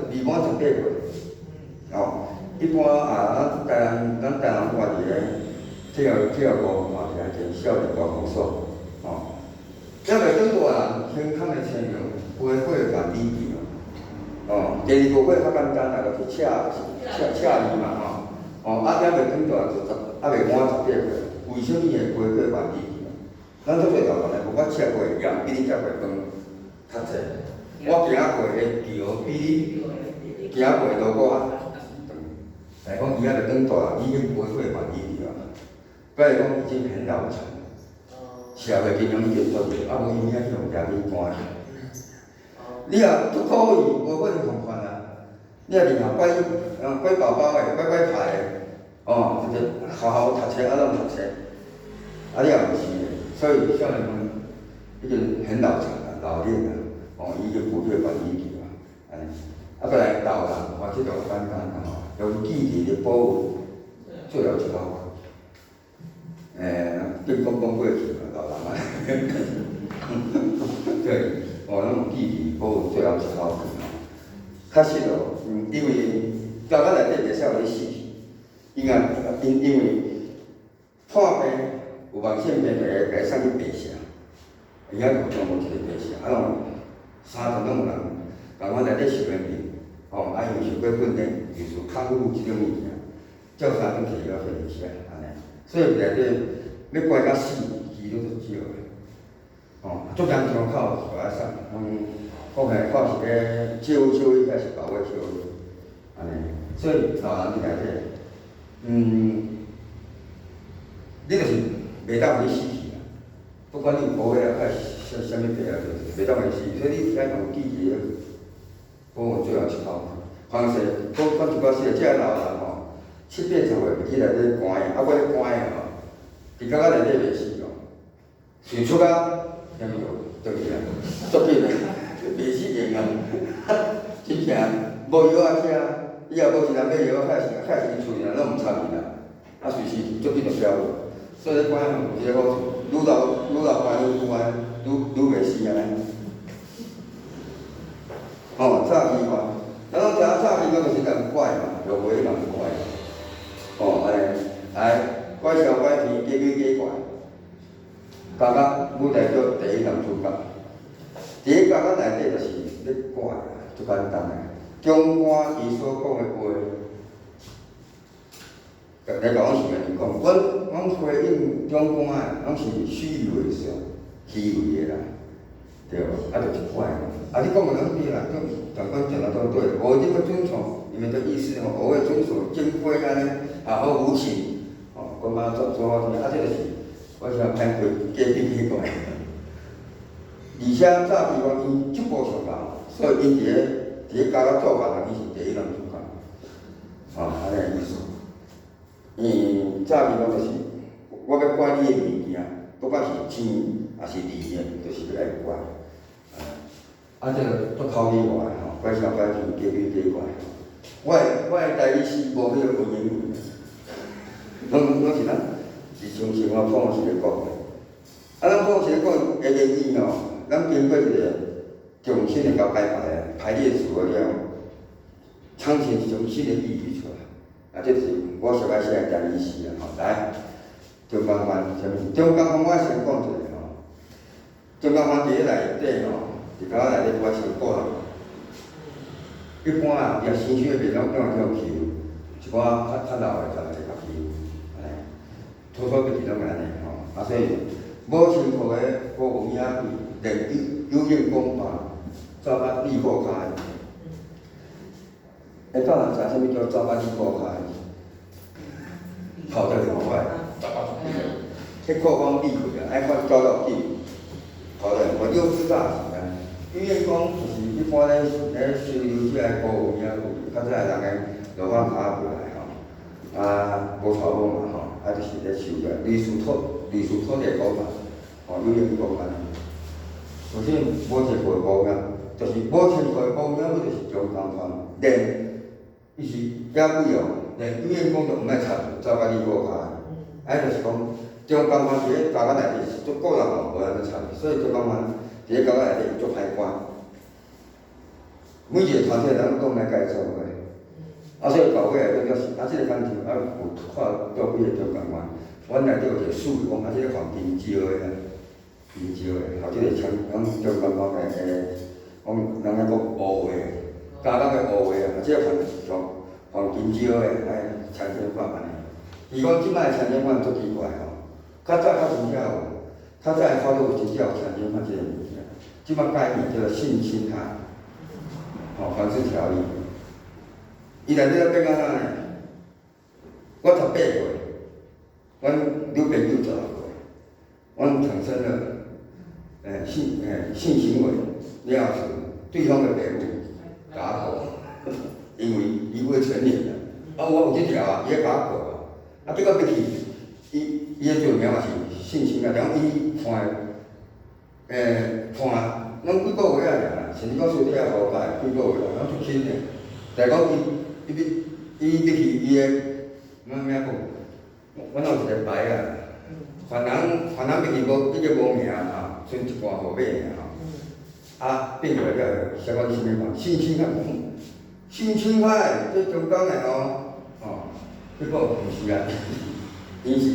未满18岁，一般咱台南话伫个跳舞嘛，是一个少年高公所，还袂转大人轻松的青年，飞过万里去第二个过较简单啦，就是车字嘛还袂转大就还袂满18岁，为什么会飞过万里去？咱做做老人无我车过会严，比你车过长较济。我行过的桥比你行过的路搁较长，来讲伊还袂转大人，已经飞过万里去啊。表示讲已经很老成，社会经营已经做着，无伊遐去用抓米干。你若拄可以，无可能同款啊。你若另外乖宝宝的、乖牌的，就是好读册，拢读册，你也毋是的，所以少年们已经很老成了，老练了。已经飞过万里去啊！再来导人，即种简单吼，用记忆的保护最后一考。变讲过去嘛，导人啊，对，咱用记忆保护最后一考吼。确实哦，因为教咱内底袂使有咧死去，因为破病有望性病会送去白社，伊遐有专门一个白社，3层拢有人共阮内底受训练，因为受过训练，就是康复即种物件，照3顿摕药摕起来，安尼，所以内底要关到死，几率就少个，足严重靠就爱送，国内靠是咧少医还是保卫少医，安尼，所以老人伫内底，你就是袂当会死去啦，不管你有保险啊，还是啥物病啊，就是袂当会死，所以你爱用记忆咧，保护最后一考。况且，讲一寡实，即个老人7、8、10岁伊内底关的，我咧关的伫脚仔内底袂死水出啊，啥物对去啊，足紧的，袂死硬啊，真正无药啊吃，以后无一人买药，害是伊厝里人拢毋插去啦，随时足紧就飙落。所以关有一个好处，愈老关愈袂死安尼。早期关，咱拢知影早期就是人怪嘛，落尾人怪。安尼，来怪小怪皮，加鬼加怪。家家舞台叫第一男主角，第一家家内底就是咧怪，足简单诶。中官伊所讲诶话。来甲阮是安尼讲，阮回应中公啊，拢是虚伪说，虚伪的啦，对无？就是怪嘛。你讲个拢对啦，长官讲得都对，我这个遵从你们的意思我会遵守经规安尼，好好无情，干嘛做好啲？这就是我想歹过加兵去怪。而且早期讲伊足无上人，所以伊伫家家做法人，伊是第一人主角，安尼意思。早期讲就是，我要管你的物件，不管是钱还是利益，就是要来管。这个足考虑我的怪小怪皮，加鬼加怪。我的代理是无迄个文言文，拢是咱日常生活讲是咧讲的。咱讲是咧讲下面语咱经过一个重新的甲排列组合了，产生一种新的意义出来。这是我上爱写的代理诗来，中江湾啥物？中江湾我先讲一下中江湾伫咧内底伫甲内底我先讲啦。一般掠新区的面拢用叫球，一寡较老的才来甲球，土土个地拢安尼所以无清楚的古文野鬼，连有眼光走到立库骹的，教人知啥物叫走到立库骹的？跑得很快，迄库讲立开啊，爱看走到底，跑得很快，幼稚大时啊。有眼光就是一般咧收留即个古文野鬼，较早人个落番骹过来无操摸嘛就是咧收个类似土地公嘛，有眼光安尼。首先无一个无名，就是无清楚的无名，迄就是中江湾，连伊是野鬼连有眼光都毋爱插，走到立库骹就是讲中江湾伫咧家家内底是足个人无安尼插，所以中江湾伫咧家家内底足歹管。每一个团体人拢来家做伙，所以到尾来讲是，即个工程有看到几个中江湾，阮内底有一个数讲，即个黄金蕉的，金蕉的，即个像中江湾的人讲乌话，家家的乌话即个黄金蕉的，参天馆安尼。伊讲即摆参天馆足奇怪较早较真正有，较早的法律真正有参天馆即个物件，即摆改名叫做性侵害。防治条例，伊内底要变安怎呢？我18岁，阮女朋友16岁，阮产生了性行为了后，对方的父母甲我告，因为伊未成年我有即条伊甲我告结果要去，伊的罪名嘛是性侵害，然后伊判，咱几个月尔甚至讲厝底下5摆几个月啦，拢足轻的。但讲伊入去伊个，怎讲？我有一个牌啊，凡人入去无，伊个无名啊，剩一寡号码尔吼。啊，变过了，啥款啥物款，新啊，新派，这中港的结果毋是啊，伊是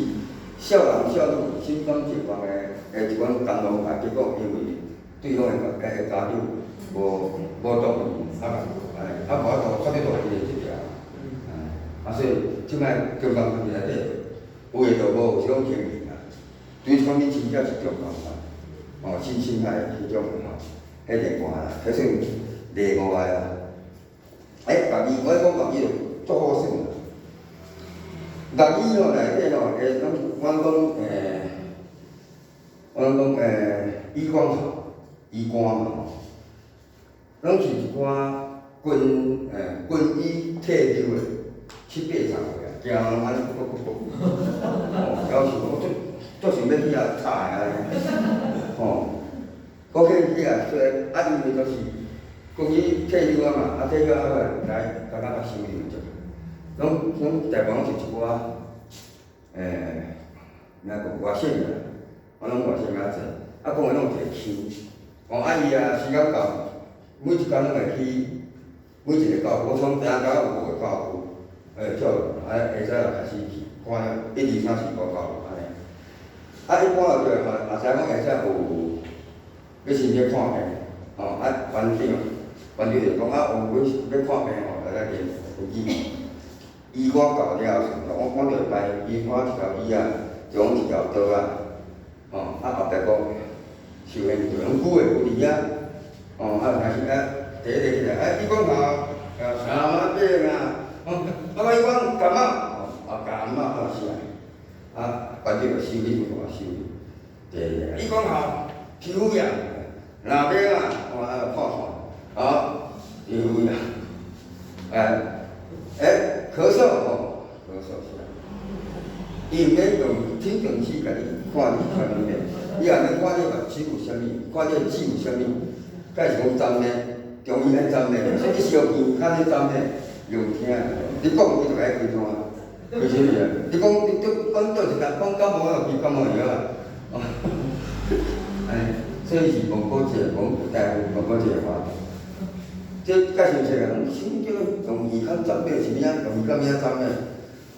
少男少女心中一方的一款工农牌，结果因为对方的家长无同意，无法度确定大伊的这条，所以即摆中港区内底有诶就无，有这种情形啊。对方面真正是中港派，新派迄种迄个歌啦，迄算例外啊。乐语，我讲乐语就足好耍啦。乐语内底我讲衣冠嘛拢是一寡军医退休的7、8、10岁啊，行安尼要求我足想要去遐插的安尼，我去遐做因为就是军医退休啊嘛，退休来甲咱收留者，拢大部分是一寡外省人，我拢外省较济，讲的拢摕枪，伊时间到，每一工拢会去每一个教区，我从平安到5个教区，叫下早就开始去看1、2、3、4、5教区安尼。一般就也知讲下早要先去看病，班长就讲要看病来练医馆到了后，我就来医馆一条椅用一条刀后壁讲收现就拢久的有伫遐，开始第一个起来，医馆头3病医馆感冒，感冒是班长就收你就收你，医馆头皮肤痒，哪边破汗，皮肤痒，咳嗽是啊，伊毋免用挺长时甲你看你看物件，伊也免看你目睭有啥物，看你指有啥物，假是讲针呢，中医爱针呢，所以你是用健康的针呢，用听的，你讲伊就爱开单，为啥物啊？你讲倒一单，讲感冒药去感冒药啊，所以是无保证，大夫无保证的话。这介绍出来，什么叫用耳孔针咩？是物啊？用耳孔咩针咩？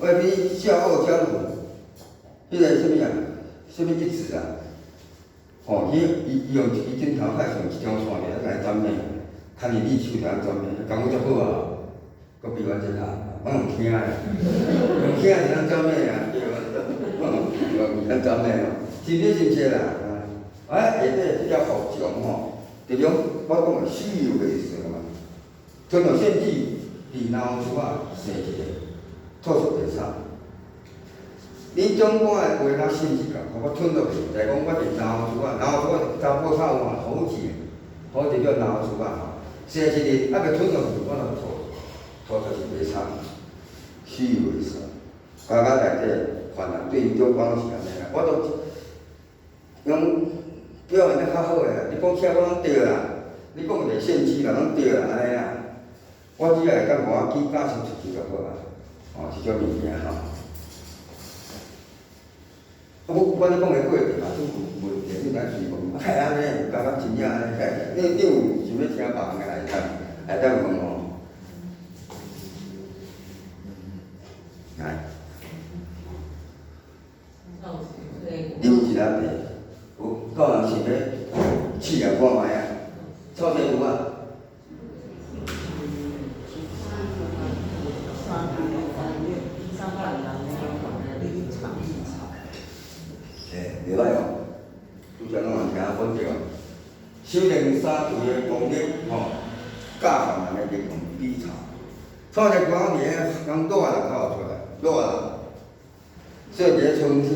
我比笑傲江湖，迄个什么啊？什么一子啊？伊用一针头海上一张线尔来针咩？看你手就安针咩？感觉足好啊！搁比我真好，我用听的，用听是安针咩啊？对用安针咩咯？是啦？下底这条服装就种我讲的虚有的意思嘛。吞了献祭，伫脑厝生一个，吐出地上。你总我的话较信是共，我吞落去，就是讲我伫脑厝查甫草有好字叫脑厝生一个，未吞落去，我就吐就是地上，虚有的意思。家内底凡人对于中国是安尼啦，我都用表现得较好诶，你讲起来我拢对啦，你讲一个献祭啦，拢对啦，安尼啦。我只要会甲我记假设出去就好啦，即种物件我咧讲的过程嘛，都无问题，你敢随问，安尼，感觉真正安尼解，你有想要听别人来当问来，你有一个题，有人想要试验看卖啊，臭豆腐啊。袂歹拄则拢有听分着，修炼三途的功力教人的灵魂比查，错一光年刚热人口出来，热人，所以伫春天、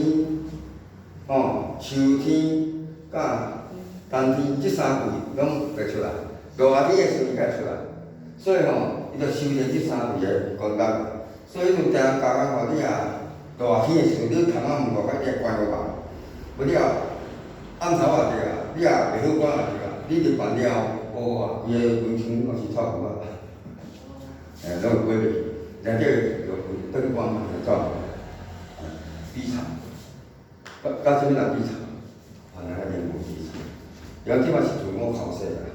秋天、甲冬天这3季拢会出来，热天的时阵才出来，所以伊就修炼这3季的功德，所以就定教讲你热天的时阵，你窗仔门外甲你关落吧。不了，暗头也对啊，你也袂好管也对啊，你入饭了，有好啊，伊个温泉嘛是臭牛啊，拢会过去，然后有灯光嘛，有照明，比场，到这边来比场，原来联盟比场，然后即嘛是自我考试啦，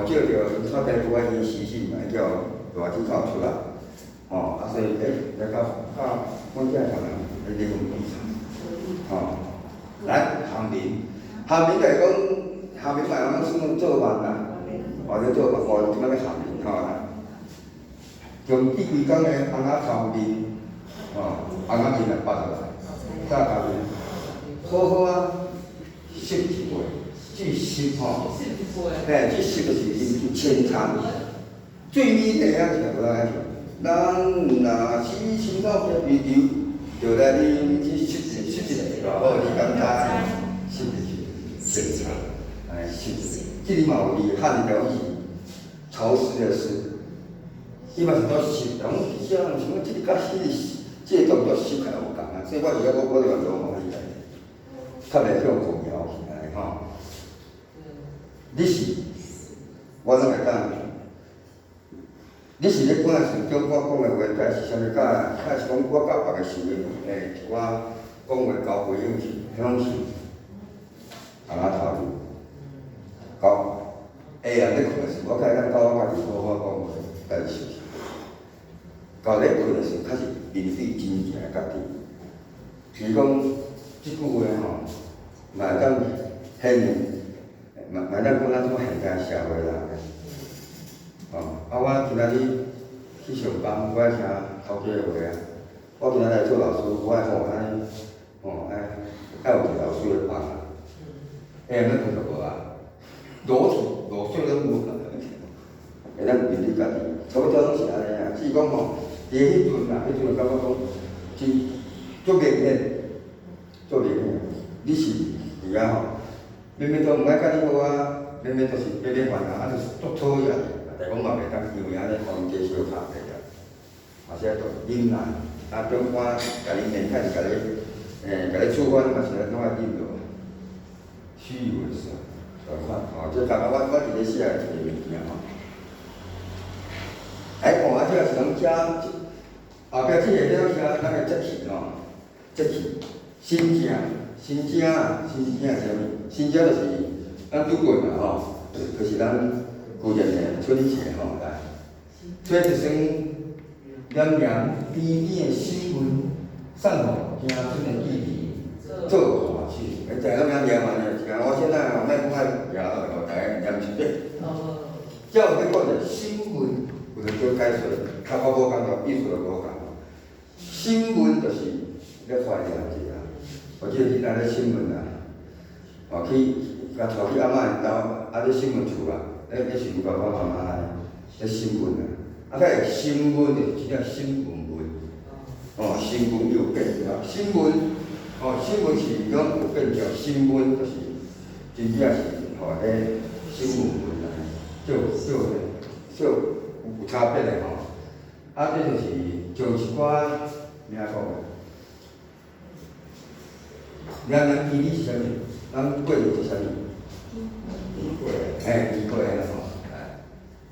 叫着草地区啊因时事嘛，叫大指考出来，所以来到阮遮可能联盟比场，来行民就是讲行民嘛，咱算做饭啦，就做即摆要行民从第几天诶红仔头面，红仔面来拔落来，早头面，好好啊，10一杯，至10至10就是千餐，最美地啊是无爱像，咱若死心到追求，就来啉这10个，好，你感觉10个千餐，10个，这里嘛有厉汉表示潮湿的湿。伊嘛是做湿，人其实人想讲，即个甲迄个，即个动作湿起来有共啊，所以我就讲我就用模起来，较袂向后摇起来吼。你是，我怎会讲？你是咧本来是叫我讲的话，该是啥物？该是讲我甲别个想的，一寡讲话交回响是，红仔头路，交，下暗咧困时，我该咱交我家己好好讲话，家己休息。到咧困的时，较是面对真正的家己。譬如讲，即句话吼，嘛当现，嘛当讲咱种现代社会人。我今仔日去上班，我爱听头家的话啊。我今仔来做老师，我爱安尼，爱有一个老师的帮啊。安尼困就无啊，裸睡拢无。会当面对家己，差不多拢是安尼啊。只是讲吼。伫迄阵啦，迄阵就感觉讲，真足明显，足明显。你是伫遐吼，明明都毋爱甲你好啊，明明就是白白烦啊，就是足讨厌。但讲嘛袂当因为安尼互伊接小拍袂了，嘛是爱着忍耐。中间甲你勉强，甲你处分嘛是拢爱忍着。虚伪是，即感觉我伫咧写一个物件吼。看即个是拢遮。后壁即个了是咱个节气吼，节气新正是啥物？新正就是咱拄过嘛吼，就是咱旧年的春节吼来，做一双凉凉甜甜的新闻，送互乡村的记忆，做下去。在咱凉凉嘛呢，我现在莫讲聊大家念一遍。只要去看着新闻，有着做解说，我无讲到艺术就无讲。新闻就是咧发了解啊，我记得今仔咧新闻啊，去甲带去阿嬷因兜，咧新闻厝啊，咧想爸爸妈妈咧新闻啊，个新闻就是真正新闻，新闻有变调，新闻是讲有变调，新闻就是真正是咧新闻啊，有差别的吼，这就是从一寡。咩讲个？咱记忆是啥物？咱过去是啥物？年过的吼，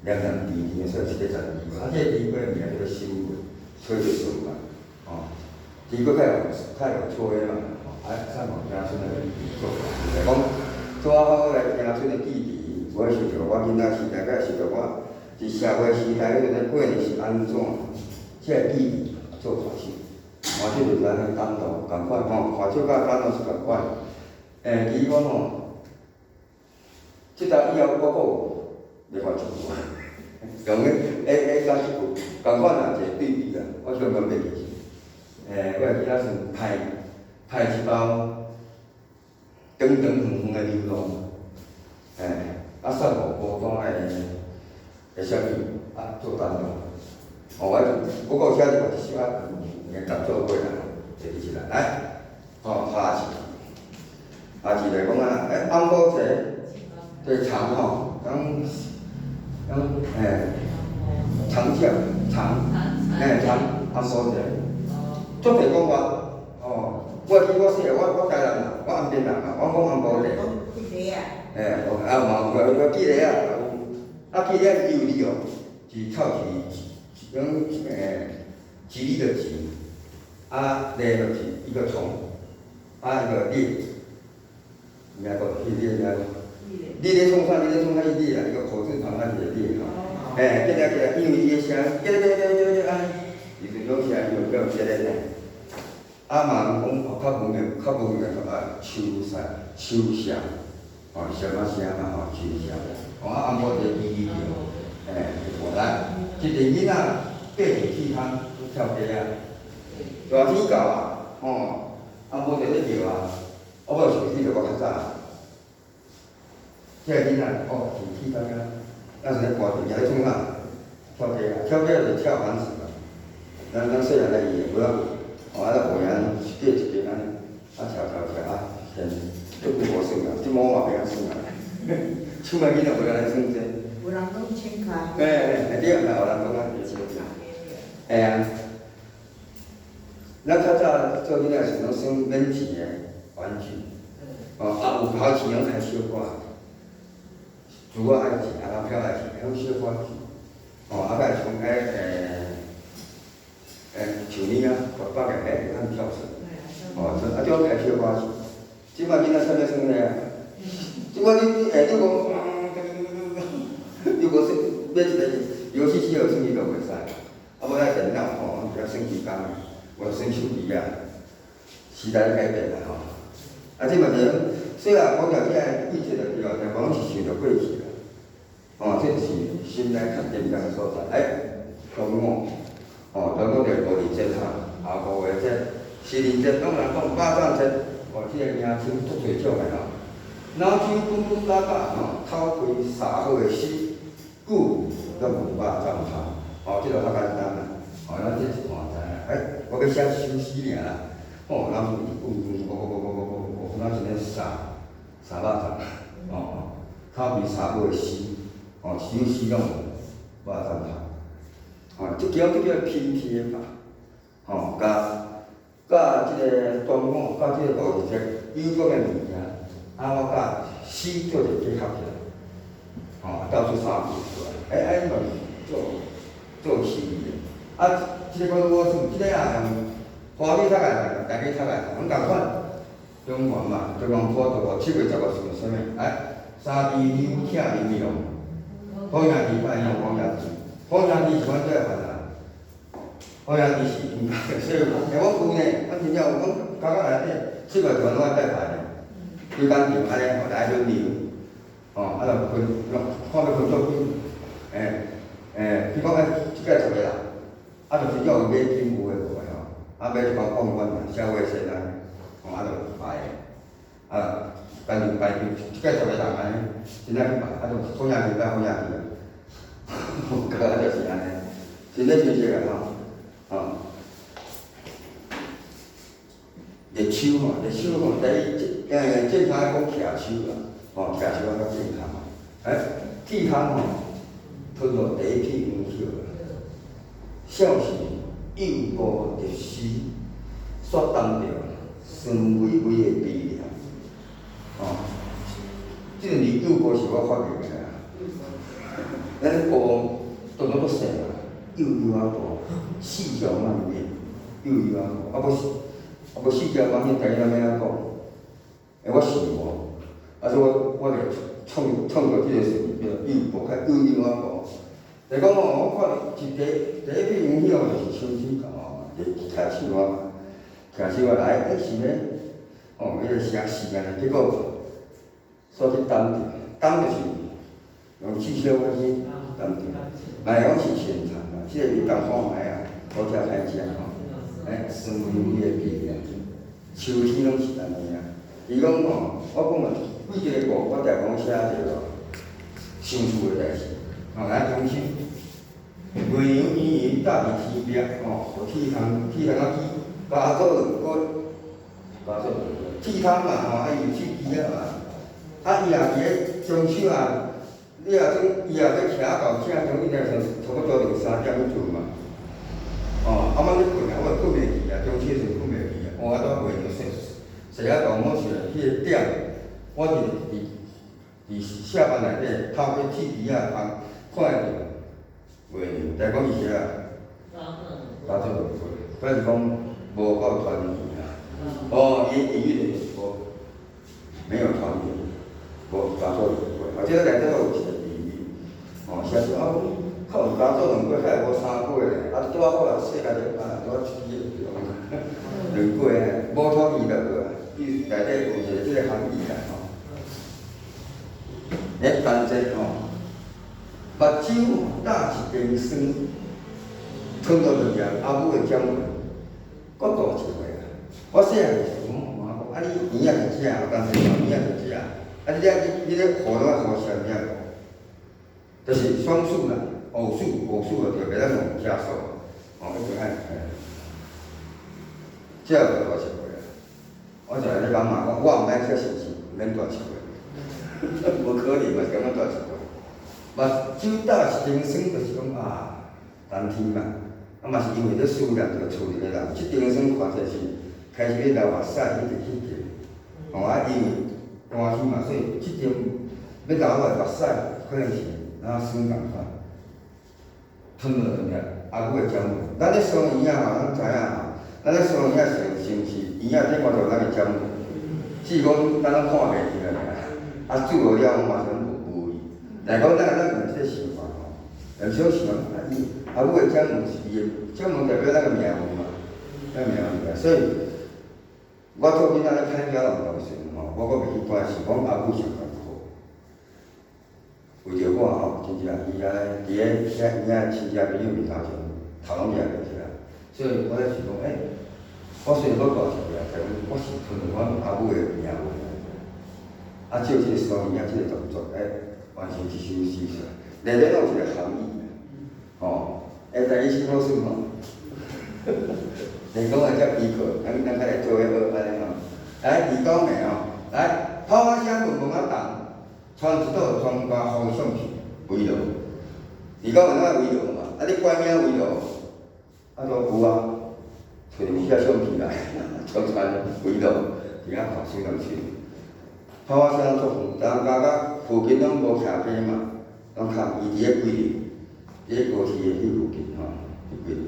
凉甜所以是咧12月。这年过名叫做新月，吹着顺嘛，年过较有吹嘛，上网家村来做，来讲做好来家村的记忆，我想着我囡仔时代，甲想着我伫社会时代迄阵过年是安怎，这记忆做下去。花手就是安尼担当共款花手甲担当是共款。其实讲即搭以后我有要发一句，用个加一句，共款啦，一个对比啦，我想讲袂记。我会记得算派一包长长远远的牛肉，送互高档的小米做担当。我有写一个一首合作伙啦，坐起来，来，下次来讲啊，安保节对长吼，长假长安保节，足侪讲法，我记我说我台南人，我安平人嘛，我讲安保节，我记得啊，记得有理哦，是臭是种吉利的吉，咧就是一个虫，一个裂，应该讲裂应该讲。你咧创啥？你咧创啥？伊裂啊，一个口字旁一个裂吼。记得，因为伊个声，记得，伊就讲声有叫记得咧。嘛讲较无名秋香，小马声嘛秋香，暗晡就伊着，活咱，一个囡仔爬入气汤跳街啊，大天到啊，暗晡就咧叫啊，我无想起着我较早，这个囡仔入气汤啊，咱是咧歌场，也咧创啥？跳街啊，跳街就跳番薯啊，咱细汉咧伊个，无咱学人一个一个安尼，跳，现足久无算啊，即毛嘛袂晓算啊，厝内囡仔袂晓来算这。有人讲请开。对，有人讲啊，请开。啊，咱较早做囡仔是拢算免钱的玩具，有考钱拢开小可，主要爱钱，人票爱钱，拢小可钱，摆从像你啊，800个咱跳绳，种开小可钱，即摆囡仔啥物算呢？即摆你讲，你无说买一个游戏机，算伊都袂使，无咱电脑比较省时间，无算手机啊，时代改变啦即嘛就虽然讲着即个季节就对啊，但讲是想着过去啦，这是心内较坚强的所在。中午，中午就5日节下5月节、4日节，当然讲巴掌节，即个名称足侪种的脑筋滚滚拉巴口开3好的死，久都无巴掌拍，即个较简单啦。咱这是看知影，我要写休息尔啦，脑筋咱是咧3巴掌，口鼻3好的死，死拢无巴掌拍，即叫拼贴法，甲即个端午，甲即个5日节有关的物件。我甲死做者结合起来，斗出3句出来，嘛做生意的。即个我算，即个花米插来，大家插来，拢共款。中原嘛，中原普渡7月10号算啥物？三支牛请牛用，好兄弟拜用好兄弟，好兄弟是阮最烦啦。好兄弟是所以我旧呢，阮真正有讲家内底7月12号阮拜拜。规工场安尼，来轮流，就分，看要分做几，比如讲即个10个人，就是叫买金牛的无的买一包贡丸嘛，消费先安尼，就排，工场排即个10个人安尼，真正去排，就好兄弟拜好兄弟就是安尼，真咧真实个日手第一。正常来讲，骑手啦，骑手较正常嘛。铁汤吞落第一批元宵啦，少时幼孤入死，雪冻着酸微微的悲凉。即个字幼孤是我发明的啦。咱孤当作细啦，幼啊大，4条万面，幼啊大，无4条万面，大家要安怎讲？我想无，所以我就创造即个词叫幼步，较幼啊步。就讲我看第一批元宵就是手指教就骑手啊，骑手来，是咧，迄个写时间结果所去担就是用汽车开始担着，来讲是现场啊，即个是共看卖啊，好食歹食酸微微的味啊，秋天拢是安尼啊。伊讲我讲啊，几一个歌，我常讲写一个相处的代志，咱中心，月娘圆圆搭伫天边，有铁汤啊起，加做两个，铁汤嘛，伊有铁枝啊嘛，伊也伫咧中手啊，你也总伊也在徛到正中，伊才差不多2-3点钟嘛，晚咧困啊，我困袂去啊，中秋时困袂去啊，我都袂着说。谁啊？讲我是迄个点，我伫伫下班内底透过铁皮啊看会着袂牛，但讲伊遐打做袂过，可是讲无够团圆啊。哦，伊迄个无没有团圆，无打做袂过，即个内底有一个比喻，哦，写说啊，靠打做2过，还无3过咧，啊，拄啊好啊，世界就拄啊一支2过咧，无团圆就过啊，伊内底有一个即个含义啦吼。单节吼，目睭打一根酸，吞到两样阿母的奖文，国大一回啊！我细汉时阵，我妈讲，啊你圆仔就食，但是圆仔就食，啊你咧糊拢啊糊啥物啊？就是双数啦，偶数就袂当用加数，哦，一直按，这就大一回啊！我就咧讲嘛，我毋免这成绩，免大一回。无可能嘛，是感觉大一回。目睭打一根酸，就是讲啊，难听嘛。啊嘛是因为咧思念着厝里个人，即根酸看起来是开始咧流目屎，迄个。哦啊，因为欢喜嘛，所以即阵要流落目屎，可能是咱酸共款。吞落去阿母的奖物，咱咧双圆仔嘛，咱知影嘛。咱咧双圆仔是毋是圆仔顶看到咱的奖物？只是讲咱拢看袂见了。啊，煮好了，我嘛想无味。但讲咱用即个想法吼，有时想啊，伊阿母的奖物是伊的，奖物代表咱个命运嘛，咱命运。所以，我做囡仔咧看表人当时吼，我袂去管是讲阿母上艰苦。为着我吼，真正伊伫咧遐遐亲戚朋友面头前，头拢掠过去啦。所以我咧想讲，我虽然我大一个，但我是吞我阿母的命运。啊，照即个双圆仔即个动作，完成一首诗出来，内底有一个含义，吼，第一首好耍吼，人讲个遮悲苦，咱较来做伙学安尼吼，来二讲的吼，来炮啊声文文啊动，传一道传家方向去，围炉，二讲个咱围炉嘛，啊你怪名围炉，啊都有啊，找一只相片来，传围炉，伫遐看水人去。炮啊声足远，人家甲附近拢无徛家嘛，拢徛伊伫咧桂林，伫咧高市的迄附近吼，迄桂林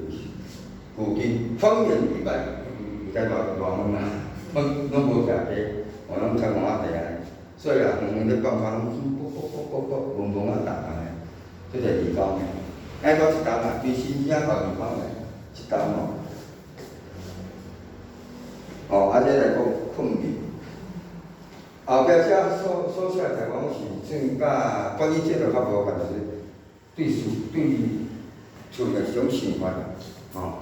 附近方圆100，毋知偌远啦，拢无徛家，我拢参观地安尼，所以啊，远咧放风，嗡嗡啊动安尼，即个地方的，爱到一担啊，对新疆到地方的一担哦，哦，啊，这来讲困眠。后壁写所写的台湾是算甲关于这个较无关，就是对厝的一种想法，吼。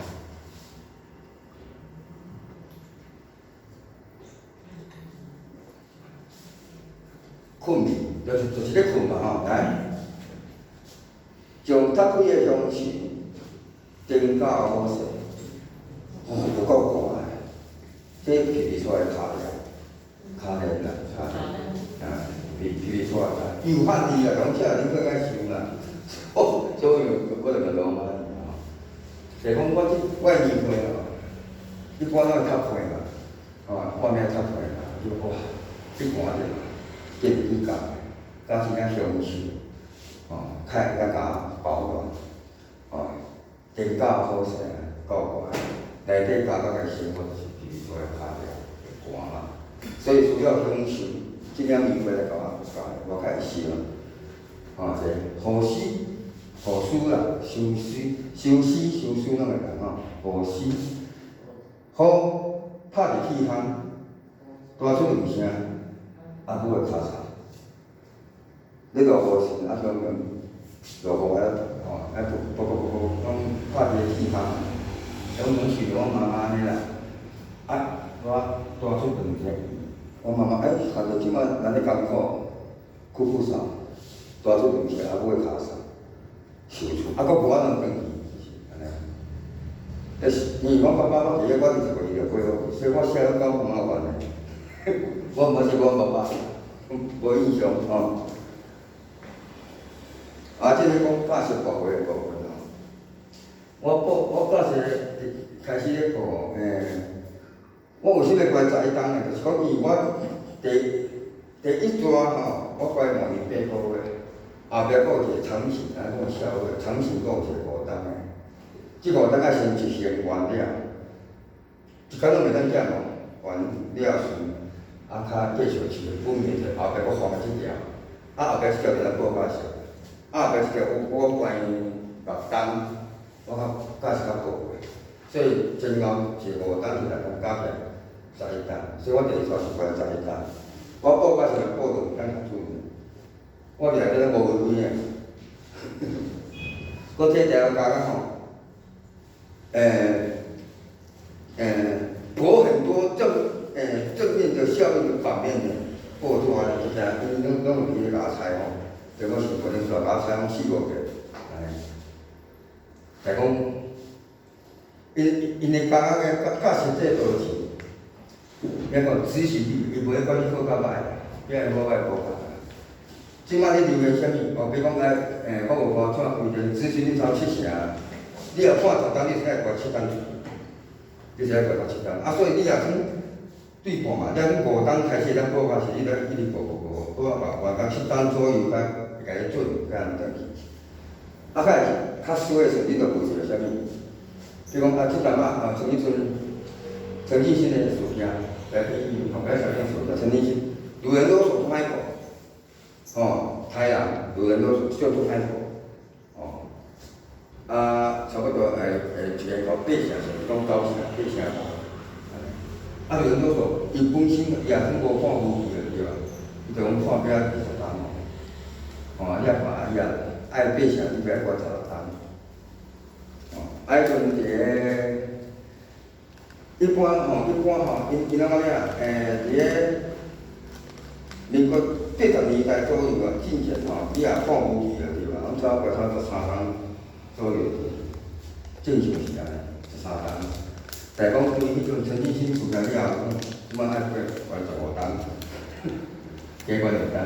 困眠就是咧困嘛吼，来，将搭开的香气，灯较好势，哦，有够寒，这皮出来卡了。卡咧啦，皮出来啦，又汉字啊，讲起来恁更爱想啦。哦，所以我就个罗马字吼。就讲我年岁吼，一般拢会较快嘛，哦，半夜较快嘛，就哇，一寒者，见伊讲，加一点香气，哦，开甲加保暖，哦，灯较好势，够寒，内底加个生活是皮出来卡了，寒嘛。所以需要享受，尽量明白来甲我较会想，吼，这呼吸、呼吸啦，相思拢会讲吼，呼吸，好拍伫气窗，大出2声，阿母会咔嚓，你落雨时啊，种落雨啊，吼，拢拍伫气窗，种是我妈妈安尼啦，啊。我大出2声，我妈妈看到即摆咱咧艰苦，苦扫，大出2声，阿母会卡扫，受厝，啊，佫无法通转去，安尼。但是因为我爸爸我伫咧，我20岁就过好，所以我写了到蛮好玩的。我毋是我爸爸，无印象吼。啊，即个讲教识部分的部分吼，我教识开始咧讲我为什么关十一档呢？就是讲，因为我第一段吼，我我乖换伊8个月，后壁佫有一个长城，安尼讲消话，长城佫有一个5档的，即5档啊先执行完了，一工拢袂当减哦，完了顺，啊较继续饲本面者，后壁佫放即条，啊后壁即条就咱报价少，啊后壁即条我关6档，我价是较高个，所以前后是5档是6档加起来11档，所以我第二撮是关11档，我报价是报到咱合主。我伫内底咧无位啊，搁这条加个吼，有很多正面的效应跟反面的，报出来就这因拢有伊个牙菜吼，就我是可能说牙菜拢4、5个，来讲，因个价格甲实际都是，那个执行力，伊袂管你好甲歹，变好歹无价。即摆你留个啥物？哦，比如讲我有看怎规定执行率超70%，你若看10档，你才会过7档去，你才会过到7档。啊，所以你若算对半嘛，咱5档开始，咱报价是你得一直报，到7档左右，甲你准，甲安转去。啊，较衰的时阵，你着无一个啥物？比如讲啊，7档啊，像迄阵陈奕迅的事件，来去红白小电视的陈奕迅，有人都说不卖过。哦，台南有人都是就做开口，哦，差不多一个到8成，是讲9成、8成啊，有人都说伊本身伊也算无看夫妻的对吧？伊就讲看不了20档哦，你也看伊也爱8成，你不要过10档，哦，迄阵一般吼，因怎讲呀？伫个民国80年代左右啊，进前吼，你也看有去了对吧？差不多13档左右，正常是安尼13档。但讲对迄阵陈奕迅事件了后，即摆爱过完15档，加关2档，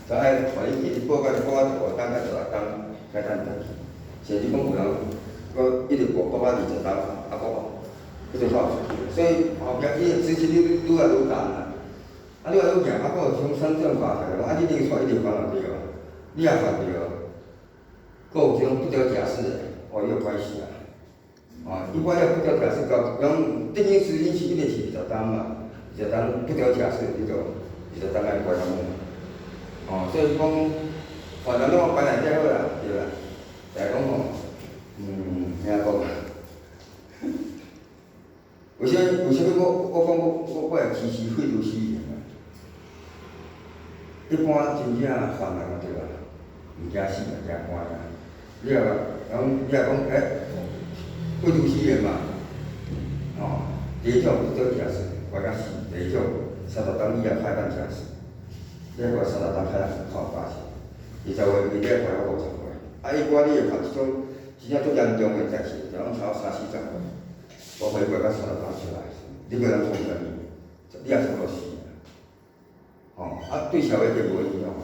就爱互伊一直报到15档到16档，才等转去。甚至讲有人搁一直报到20档，啊搁一直跑出去，所以后壁伊个执行率愈来愈重啦。啊，你话愈行，啊，佫有从深圳发出来，啊，你另出一直讲就对了，你也犯着，佫有即种不得假释的，哦，伊有关系啊。哦，一般要不得假释，讲定金时间是一定是20档嘛，20档不得假释，你就20档来关他们。哦，所以讲，反正拢摆内底好啦，对啦。但讲吼，听讲。为啥物我讲我会支持废除死刑啊？一般真正犯人对吧？毋惊死嘛，惊关啊！你若讲废除死刑嘛，哦，第一种不得假释，关到死；第二种30档以下开单假释，你迄个30档开单靠假释，20岁以内关到50岁。啊，一般你会犯即种真正足严重的代志，就拢超30、40岁。我回过到30档出来，你个人创啥物？你也差不多死啊！哦，啊对社会就无影响啊！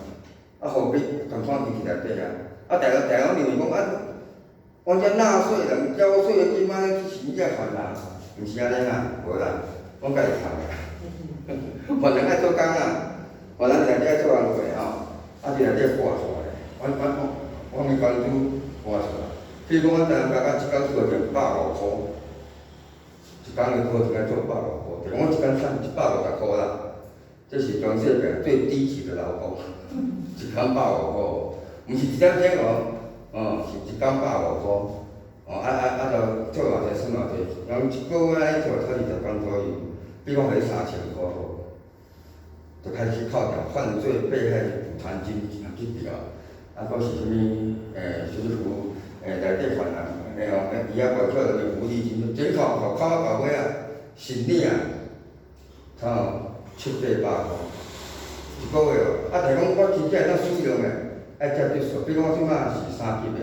啊，何必共款伊伫内底啊？啊，大家认为讲啊，阮遮纳税人缴税的金仔是你个犯人，毋是安尼啦，无啦，阮家己赚个。犯人爱做工啊，犯人伫内底爱做工课吼，啊伫内底挂出来，我咪关注挂出来。譬如讲，阮台南家一工做着150箍。一工的课程来做150箍，就讲我一工赚150箍啦，这是全世界最低级的劳工，一工150箍，毋是一点钟哦，是一工150箍，哦就做偌济算偌济，然后一个月安尼做才20工左右，比如讲互你3000箍好，就开始扣掉犯罪被害补偿金去条，啊，佫是啥物服内底犯人。伊也外口就个福利金，整扣到尾啊，新领啊，差700-800箍一个月哦。啊，但讲我真正会当使用的，爱接著数，比如讲我即摆是3级的，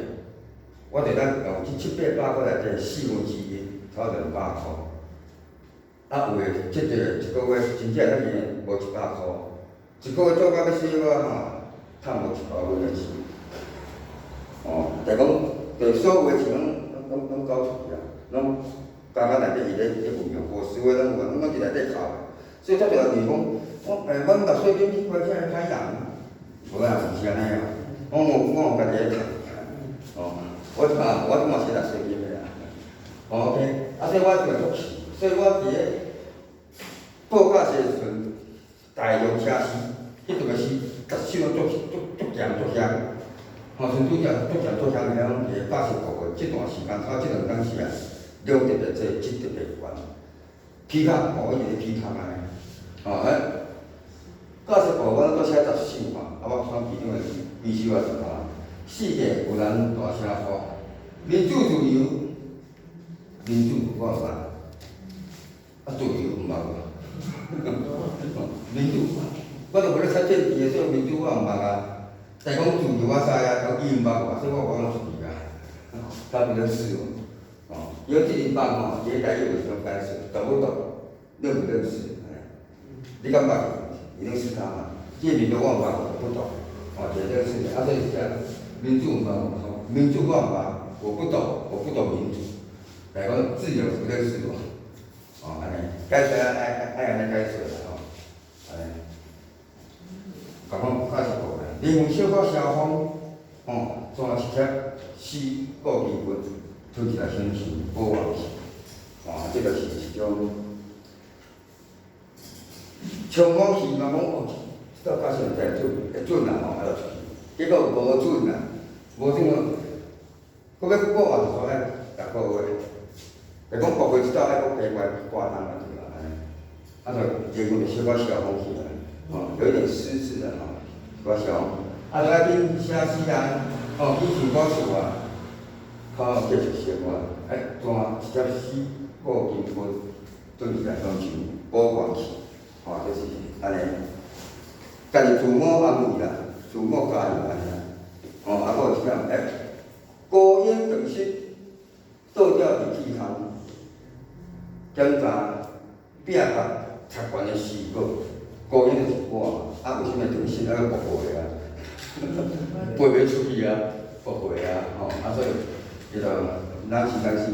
我就当用这700-800箍内底1/4，差不多200箍。啊，有诶，即个一个月真正会当用无100箍，一个月做到要死我吼，趁无1个月的钱。哦，但讲对所有诶钱拢搞出去啊，拢家内底伊咧运用，无收诶拢有，拢伫内底扣。所以才着认为讲，阮纳税金去花钱害人，无啊，是安尼啊。我有家己咧读，哦，我嘛是读设计的啊。OK， 所以我就足气，所以我伫咧报教时阵，大量车死，迄阵个死，甲手足强足险。吼，像拄则足强足险个种个教室部分，即段时间头即2工时啊，量特别济，质特别悬。批卡，我一直批卡安尼，哦，教室部我都写14嘛，我选其中个医师啊，世界有人大声说，民主自由，民主我捌，自由毋捌我，民主，我都无咧猜政治个，所以民主我毋捌啊。但讲自由我知啊，讲伊毋捌我，所以我讲自由啊，他比较适用。哦，尤其一般吼，伊台语有种解释，懂不懂？认不认识？你敢捌？你认识他吗？这民主我毋捌，我不懂。哦，这个是啊，所以讲民主毋捌，民主我毋捌，我不懂民主。来讲自由不认识我。哦，安尼，解释爱安尼解释啦吼，安尼。甲我解释过来，离婚小可消防，哦，抓一贴4个基本，推起来申请保护期，哦，这个是一种。像我希望讲哦，到到现在会准啦吼，要出去，结果无准啦，无准哦，佫要保护就说爱6个月，就讲6月一到爱佫加挂单啊，对啦，安尼，啊就结果就小可消防起来，哦，有一点失智了吼。我想，啊，来恁写诗人，哦，以前我厝啊，靠继续生活，转一贴4个金分，转起来当像保管起，哦，就是安尼。家己自我安慰啦，自我加油安尼啦，哦，啊，佫有一点，高烟等息，倒吊伫天空，检查壁角插悬的4个。高烟就是我嘛，啊，为什么长身要驳回啊？飞袂出去啊，驳回啊，吼，啊，所以迄个咱时间是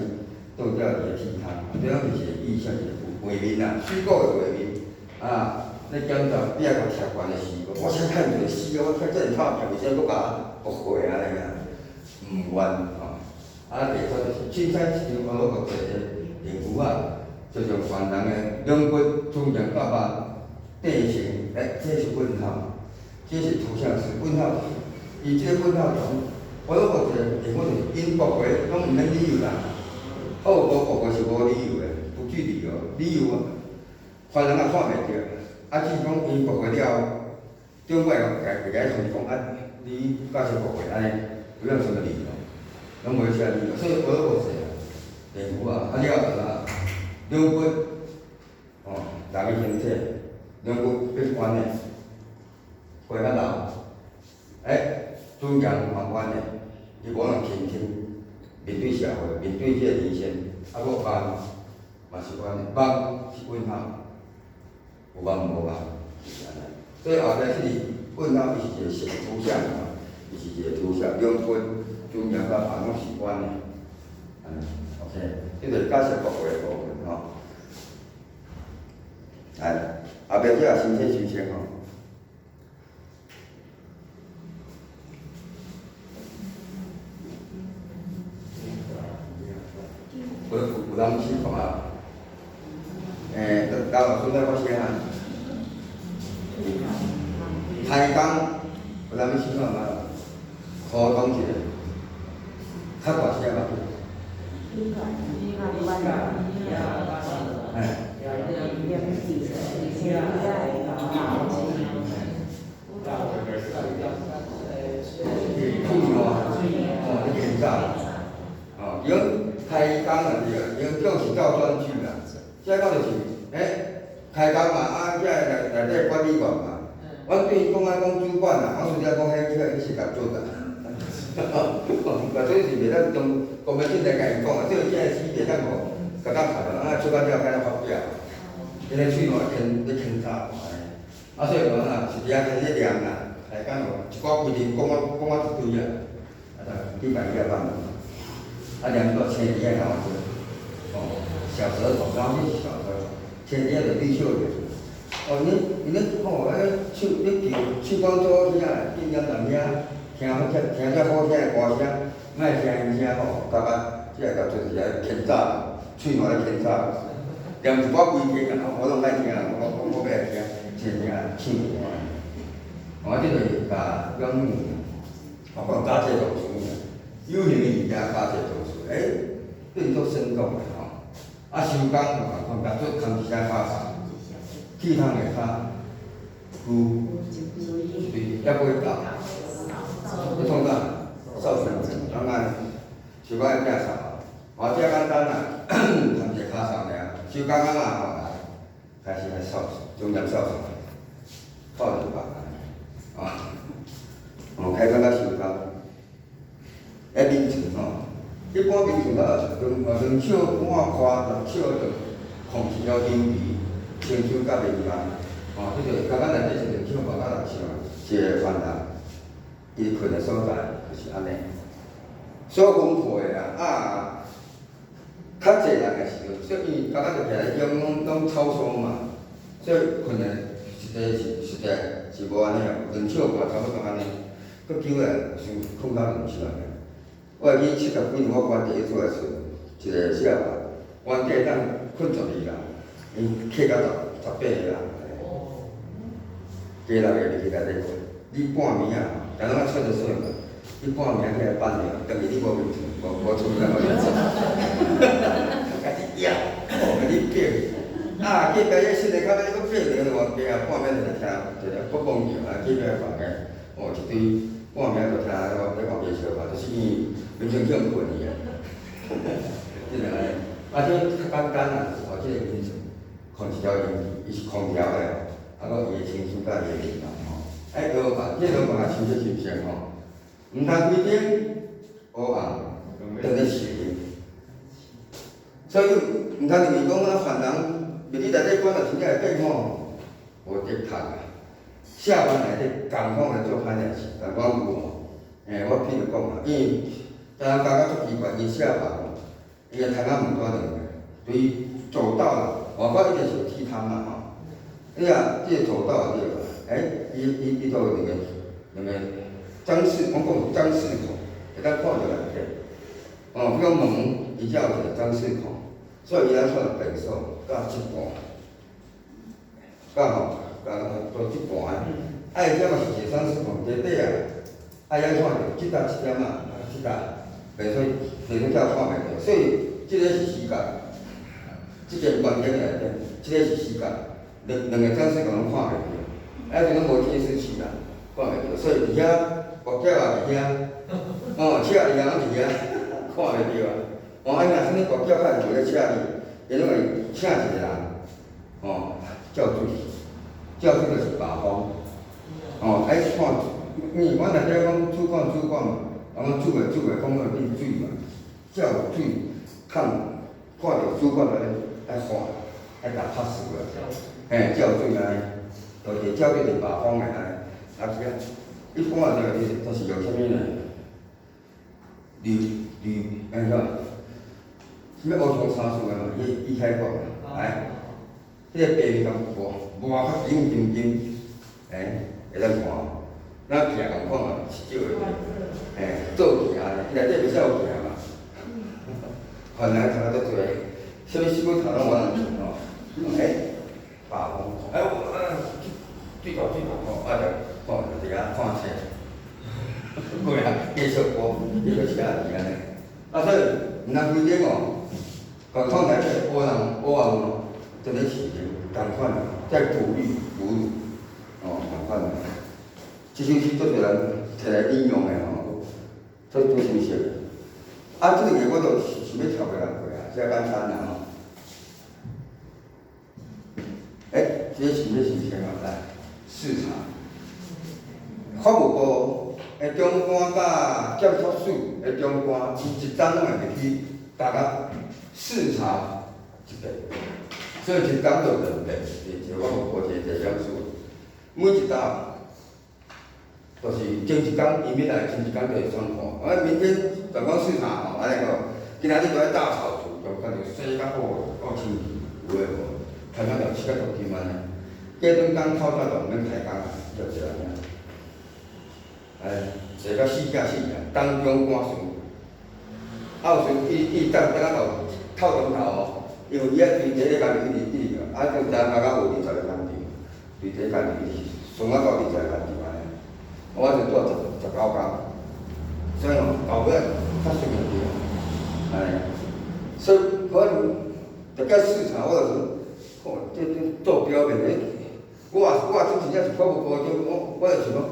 倒吊伫天空，这样就是意象是画面啊，虚构的画面啊。你检查壁角插悬的4个，我先看一个4个，我看这人拍片，为啥佫甲驳回安尼啊？毋愿吼，啊，第三就是凊彩一张我落个电符啊，就像凡人的两骨中间到巴。地形，这是问号，这是图像是问号。伊这个问号中，我都学者，结果就是因驳回，拢毋免理由啦。无驳回是无理由的，不具理由，理由啊，凡人也看袂着。啊，只是讲因驳回了，中国会甲伊通知讲啊，你假设驳回安尼，不用什么理由，拢无啥理由，所以我都学者，政府啊，了啊，两骨，哦，人的形体。两骨变宽的，活较老，尊严还宽的，伊无能倾听，面对社会，面对这个人生，啊，佫梦嘛是宽的，梦是问号，有梦无梦，是安尼。所以后壁这个问号，伊是一个形图像嘛，伊是一个图像，两骨尊严甲梦拢是宽的，OK， 这就是解释驳回的部分吼。后壁这也身体修身吼，有人去看啊，到现在我写啊，开工有人去看嘛，考讲一个，较大声嘛。现早，哦，伊讲开工啊对啊，伊讲叫是照专区啦，这讲就是开工嘛，啊，这内底管理员嘛，阮对伊讲啊讲主管啦，我实际讲迄是合作的，所以是袂当从公民进来甲伊讲啊，这个事袂当无，甲咱拍落，出到了甲咱发表，因个喙暖牵查，啊，所以讲啊，是伫遐开始量啦，开工咯，一寡规定讲我一堆啊。100万嘛，啊，量到前几下哦，小舌头，然后就是小舌头，前几下就立秋的，哦，你吼，你唱歌做遐，见人人遐，听遮好听的歌声，莫听因声吼，感觉即个就是来牵早，喙毛咧牵早，连一寡规天啊，我拢爱听，我要来听，真正唱歌。我即个甲养母，我讲家姐读书，有形的物件家姐读书，变作生动的吼。啊，收工吼，看做空一声卡上，铁通的卡，牛，对，还袂到，你创啥？扫帚，当然，是我的摒扫，我遮简单啦，通一卡上尔，收工啊嘛，开始来扫，中间扫帚，扫就罢啊，开工到收工，眠床吼。一般眠床用手碗筷，手就控制了牛皮、清手甲面干，即个刚刚内底是手摸到6手，一个烦恼。伊困的所在就是安尼，所丰富的啦。较济人的时阵，所以刚刚就徛咧用拢超松嘛，所以困的实在是无安尼哦，2手半差不多安尼，佫久来先困到2手安尼。我会记70几年，我关第一厝的时阵，一个小孩，原地当困12人，伊客到18个人，家人会入去内底困。你半暝啊，但拢啊出着水嘛，你半暝起来办了，等于你无眠床，无厝内互你住，家己摇，家己叫，啊，隔壁迄新的较尾佫爬着往地下，半暝就听一个国光叫，隔壁房个，一堆半暝就听咧往边烧嘛，就是伊。眠床叫困去啊，即个安尼，这较简单啦，即个眠床，控一条电，伊是空调的，佫伊的清楚甲伊的力量吼，落板，这落板收拾收拾吼，毋通规顶乌红，当咧洗的，所以毋通认为讲啊犯人入去内底关到真正会变吼，无得读啊，下班内底共款来做歹代志，但我有吼，我譬如讲啊，因为但人感觉足奇怪，伊写吧，伊个窗仔门带落来，对走道啦，外口一定是有铁窗嘛吼。你啊，即个走道对啦，伊都有两个装饰，我讲装饰孔，会当看到内底。比如门，伊才有一个装饰孔，所以伊咱创便所到一半，到一半啊，遮嘛是一个装饰孔，底底啊，咱看着即搭一点啊，即搭。袂使跳看袂着，所以即个是死角，即个观点内底，即个是死角，两个装饰拢看袂着，就拢无监视器啦，看袂着，所以伫遐国脚也伫遐，车里人伫遐，看袂着啊。安若啥物国脚较无咧车里，因为请一个人，照水，照水就是把风，爱看，我内底讲主管嘛。讲煮个，讲个变水嘛，照水看着主管爱看，爱甲拍死个，照水安尼，就是照对着八方个安尼，是啊，一般都是用啥物呢？安怎？啥物乌虫参数个嘛，伊开讲嘛，迄个白面咁无较紧，会当看。咱徛共款嘛，是少个，做徛咧，伊内底袂使有徛嘛。犯人查得多，啥物新闻头拢我人做吼，罢工，水大吼，就伫遐看册，过来继续播，继续写字安尼。所以毋通规定共款内底乌人真咧是共款，在鼓励，共款。即首诗做侪人摕来引用的吼，做新式的。即个我就是要跳过来过啊，遮简单啦吼。这个是要新鲜啊，来视察。法务部的长官甲检察署的长官，伊一单拢会入去大家视察一遍，所以一单就2遍，一个法务部，一个检察署，每一单。就是前一天，伊要来前一天就会宣布，明天就讲视察吼，安尼吼，今仔日就爱大扫除，就干脆洗较好，够清气，有诶无，看看就7到10点安尼，过顿工透早就毋免开工啊，就这样。坐到4点4点，当中赶船，有船伊等啊到透钟头哦，因为伊啊对第一工就一直个，就等到有20个工程，对第一工一直算到20个工程安尼。我就做19工，所以后尾较顺利个，所以可能大概市场我就是，这做表面的，我真正是看无高就我就想讲。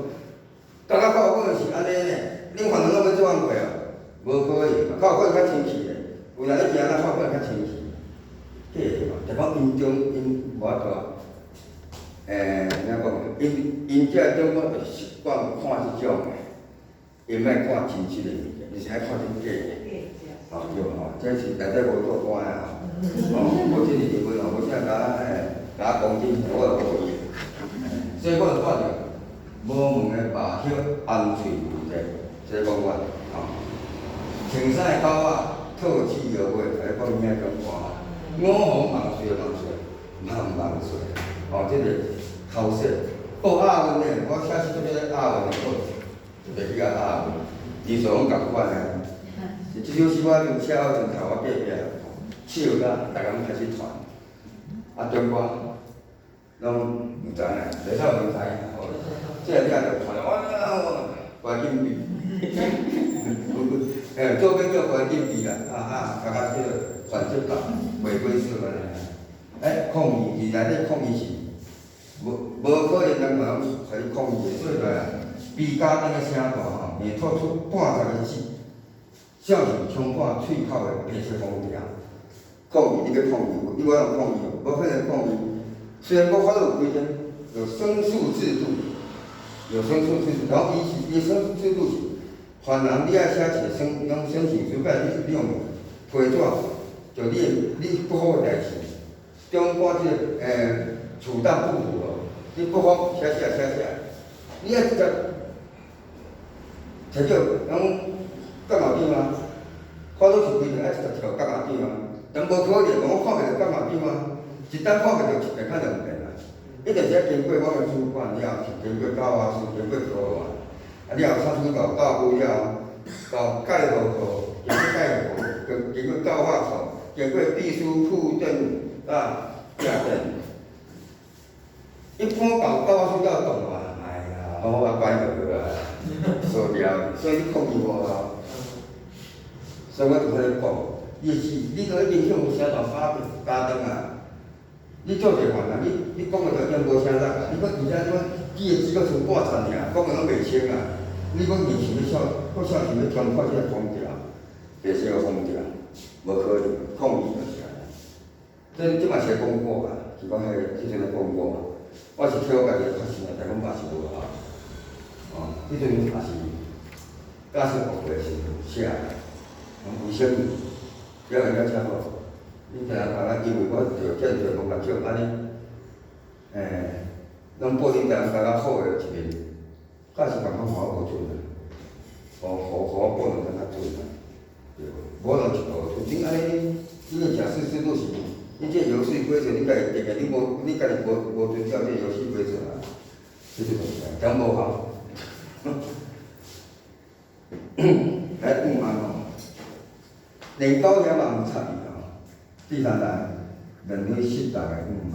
刚刚到尾是安尼呢，恁可能拢要做安过啊，无可能，到尾较清气的，有人咧行咱到尾较清气，迄个嘛，就讲因中因无法度，怎讲？因这中国就习惯看即种的，因莫看真实的物件，而是爱看真假的。哦，对吼，这是内底无做官啊，无这是日本哦，无啥甲讲真，我就无伊，所以我就看着。无门的马歇安翠如在，这讲我穿啥狗仔，套起摇尾，来讲遐讲话，五红望水，望水，这个头色。亚运呢，我写出这个亚运的课，就去亚运，艺术拢共款的。即首诗我就写好从头我隔壁，笑甲大家开始传，中国拢毋知影，袂晓毋知影。这你也着传哇，关金币，做个叫关金币啦，大家叫传接党，回归社会嘞。抗议，伊内底抗议是无可能人人互你抗议的，所以来比家丁个声大吼，连吐出半10个字，像是充满喙口的白色风调。抗议你要抗议，你我要抗议哦，无可能抗议。虽然我法律有规定，有申诉制度。有申诉制度，然后伊申诉制度是，凡人你爱写一个申请书，甲你用批纸，就你不好个代志，中官即个处当不符哦，你不好写，你爱直接摕叫讲干嘛长啊？法律是规定爱直接调干嘛长啊？但无可能，我看袂着干嘛长啊？一旦看袂着，一遍看2遍啊。一定是经过我们主管了，经过教化师，经过教化，了产出到教务了，到介护科，经过介护科，经过教化科，经过秘书、副政正正。一般教化师要动啊，哎呀，我摆落去啊，输掉，所以你抗议我啊，所以我就跟你讲，你都已经向社团家长啊。你做一个犯人，你讲个条件无啥力啊！你搁而且你个资格剩半残尔，讲个拢袂清啊！你搁硬想要搁想要强化这个风调，白色个风调，无可能，抗议就是安尼。即嘛是个功过啊，是讲迄阵个功过。我是替我家己发心啊，但讲嘛是无效。迄阵也是假设学过时写，为什么？了会了遮好？你定甲我，因为我着见着讲目睭安尼，拢报恁定甲我好个一面，假是共款我无准啊，我报两较准啊，对无？无人一无准，恁安尼，你个假设制度是，你这游戏规则你家己定个，你家己无遵照这游戏规则啊，这就是讲无效。来5万哦，连9也嘛有差异哦。第三代人类适当的5万，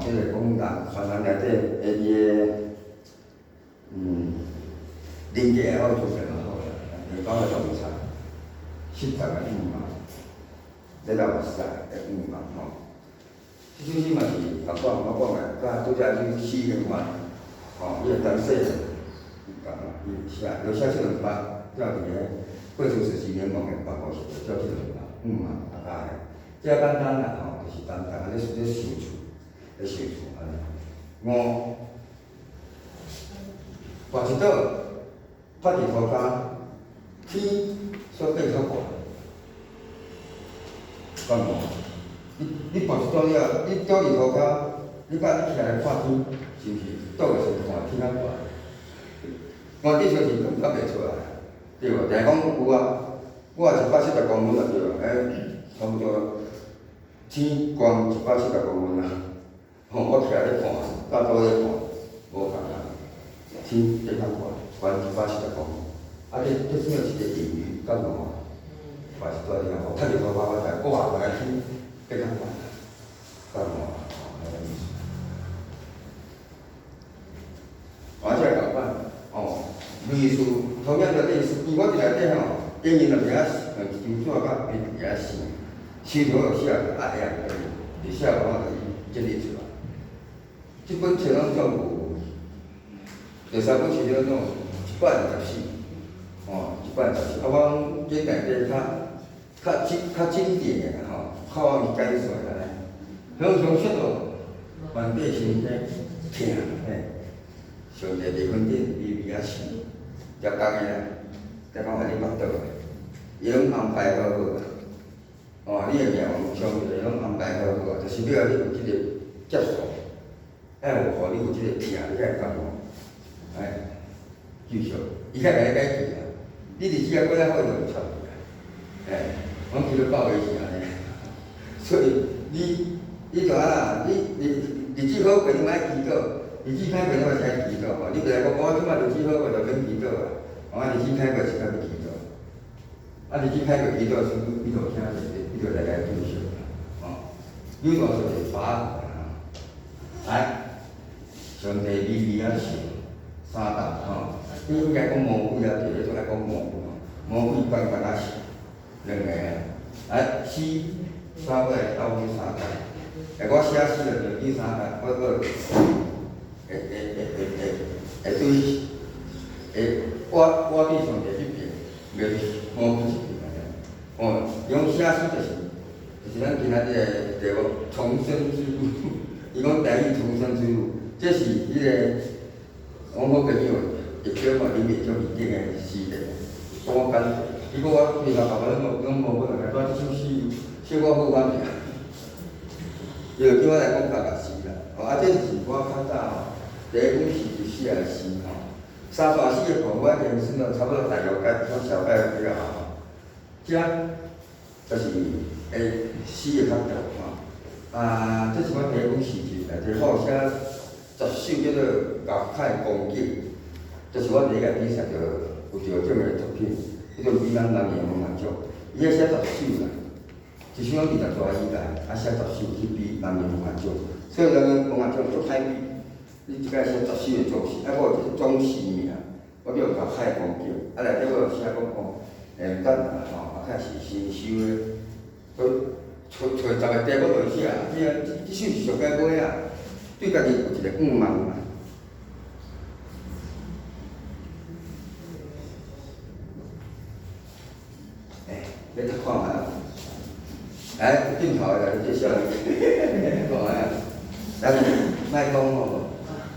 这个讲人传人内底的伊个，人格好做得好啦，连9个都有差，适当的5万，这个有使的5万吼。即首诗嘛是同我讲的，甲拄则去4千万，伊会当说，伊写就写出2百，叫伫个过去14年梦的办公室就叫出2万5万大概。这简单啦吼，就是简单，你想厝安尼。5，跋一倒，发伫涂骹，天所变较悬，干无？你跋一倒了，你倒伫涂骹，你甲你起来看天，是毋是倒个是看天较悬？看地上是根看袂出来，对无？但是讲有啊，我也170公分就对了，差不多。天光170公分啊，我徛咧看，到倒咧看，无共啊，天在较悬，悬140公分。啊，这算是一个隐喻，干嘛？还是多点好，看着头发我才，哇，原来天在较悬，干嘛？那个意思。而且共款，类似同样的类似，伊我伫内底吼，因为就名张纸甲名写，手头有写啊样而已，写完就整理出来。这本册拢总有，3本册了拢124，124。啊，我这内底较经典的吼，较容易解说的咧，向上速度，万倍身体疼嘿。上帝离婚点微微啊死，条工个咧，再讲互你目倒个，伊拢安排好好你个命运上帝拢安排好好就是要你有即个接受，要有互你有即个疼，你才会感觉，继续，伊才会解决啊。你日子啊过了好就袂错去啊，阮记得报的是安尼，所以你就啊，你日子好过，你莫祈祷。日子歹过，你嘛使祈祷吼。你袂来讲，我即摆日子好过就免祈祷啊。日子歹过是较要祈祷。日子歹过祈祷是你就听你就来继续有当就是法来，上帝微微啊笑，3档你应该讲魔鬼啊，第一种来讲魔鬼魔鬼关关啊笑，2个4、3尾到尾3档。我写4就第3档，我我对上帝这边，袂魔鬼这边用写诗就是咱今仔日个题目重生之路。伊讲台语重生之路，这是迄个我好朋友会叫嘛，里面种一定个诗的。我讲，伊讲我平常爸爸拢无本来，我这首诗写我好反命，伊就叫我来讲家己诗啦。这是我较早第一本诗就写的诗三段诗的部分，我已经算到差不多大概我小概比较好。这就是诗的角度这是我第一本诗集，内底我有写10首叫做《感慨光景》，这是我第一个比赛就有得奖的作品，迄个闽南男年文学奖，伊遐写10首啦，一首拢20多以内，写10首去比男年文学奖，所以男年文学奖足歹比。你即摆写10首的作诗，我有一个总诗名，我叫《感慨光景》，内底我有写讲等较是新收的，找10个题目落写，即首是上解尾对家己有一个愿望你读看下镜头来介绍你，看下，咱莫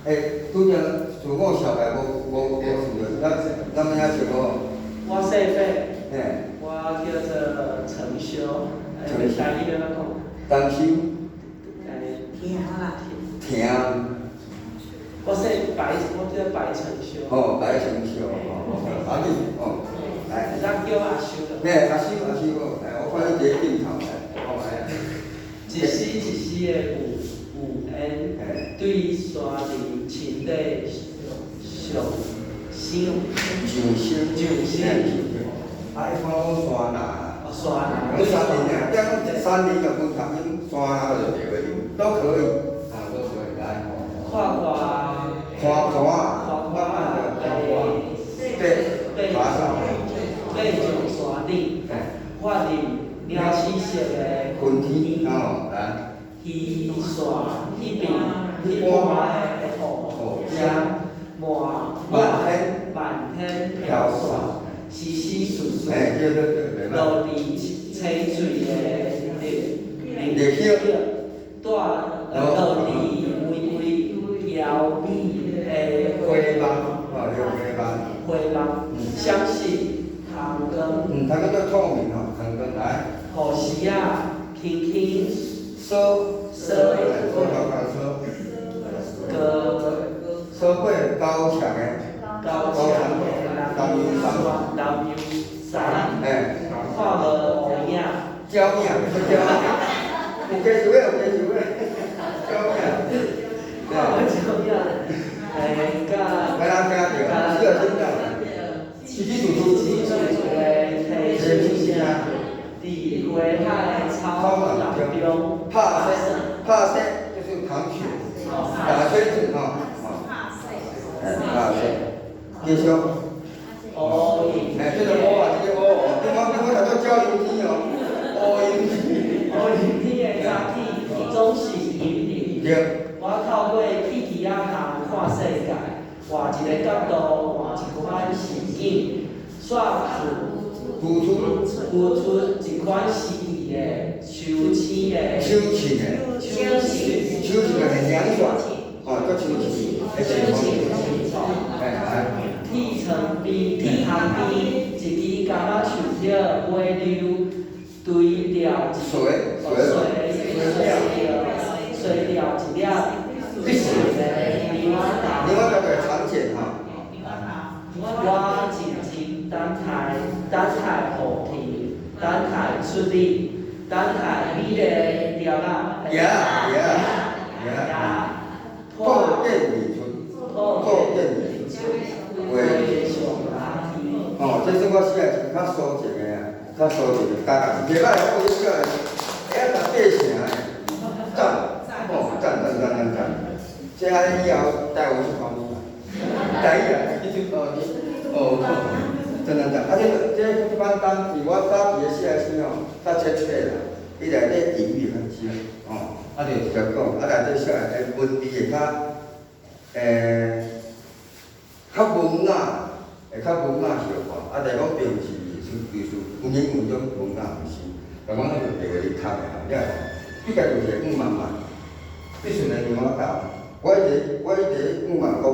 讲拄则自我小白无想到，咱们遐像我姓费，我叫做陈修，台语要怎讲？当修，听啦，听。我姓白，我叫白陈修。白陈修，你来，咱叫阿修的。阿修，我看你伫镜头一丝一丝的有缘，对山林青地上想。上心。一般讲山哪？山哪？山林啊，山林就分头音，山哪就第二音，都可以。都可以来。看爬上山顶，发现鸟栖色的云天来，鱼线迄边迄半的雨将满天飘雪，稀稀疏疏，落伫清水的林叶，落伫微微摇曳的花芒，相信糖根。糖根叫透明糖根来。雨时轻轻收过高墙的，南油山，看无乌影，鸟，有加收的，交影。伫花海草林中拍摄就是糖球，打水准吼，拍摄，继续。乌云这个乌啊，这个乌，我头做教游天哦，乌云天。的早起总是引领。对。我透过铁皮仔行看世界，换一个角度，换一款心境，煞付出一款诗意的秋青的很凉爽，个秋青，铁床边，铁行边，一支柑仔树叶尾流，对调垂钓一粒绿色的棉花糖。棉花糖就常见哈。我静等待雨天，等待出力，等待美丽调啦。破电未出，这是我写一较抒情的啊，较抒情的，大家袂歹，我有个会晓搭八成的，赞，这下以后带我去旁边啦，台语啊，你就赞，这一般当时我早期的写诗吼，较切啦，伊内底隐喻较少，就直接讲，内底写的文字会较文雅，会较文雅小化，但讲并不是艺术，有种文雅毋是，但讲迄就袂去读的哈，你看，比较就是5万，必须来棉花糖。我一直5万讲，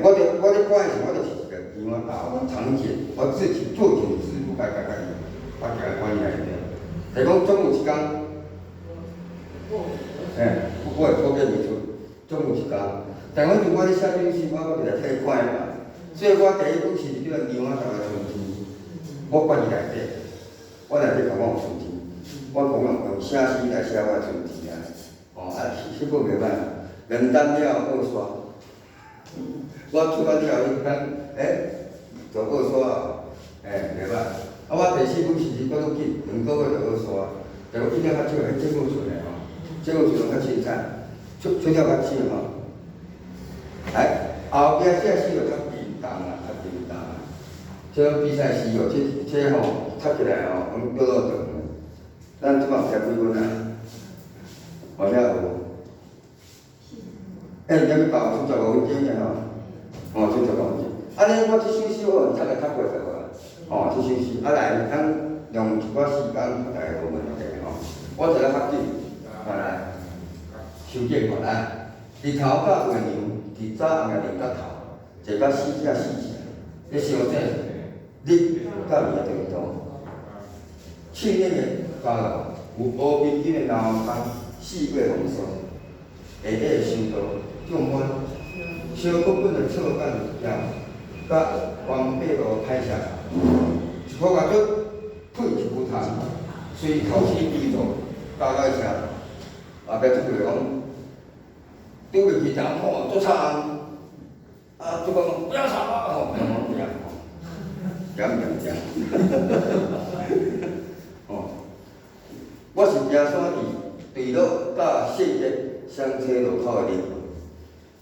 我咧管的时，我就是一个棉花糖常见，我自己做酒师傅，把它管起来面。但讲总有一天，我会普遍袂出，总有一天。但我就我咧写东西，我就来替管嘛，所以我第一本是叫棉花糖的春天，我管伊内底，我内底讲我有春天，我讲用写诗来写我的春天啊，迄本袂歹，两单了2刷，我出来了迄单，做2刷袂歹，我第4本是搁愈紧，2个月就2刷，但我今仔较少，这个出来吼，这个出来较凊彩，出了较少吼。后壁这诗就较平淡啦，这比赛诗哦，这吼读起来吼，倒倒长。咱即摆有写几本啊？好像有，你要搞45分钟的吼，45分钟。安尼我这首诗我读来读过就无，这首诗来咱用一寡时间互大家讨论下吼。我一个学姐，来收件过来，日头甲月亮。伫早暗的日角头，坐到4只，你想这日甲暝对多？去年的加入有乌边边的南方4月红霜，下底收到种满小根本的草干叶，甲黄柏路歹势，一棵牙竹退一枯藤，随头起低落，加到车，后壁即句讲。丢入去然后做惨，就讲不要吵了，不要，讲，我是行山地，对路甲细节相车路口的灵魂，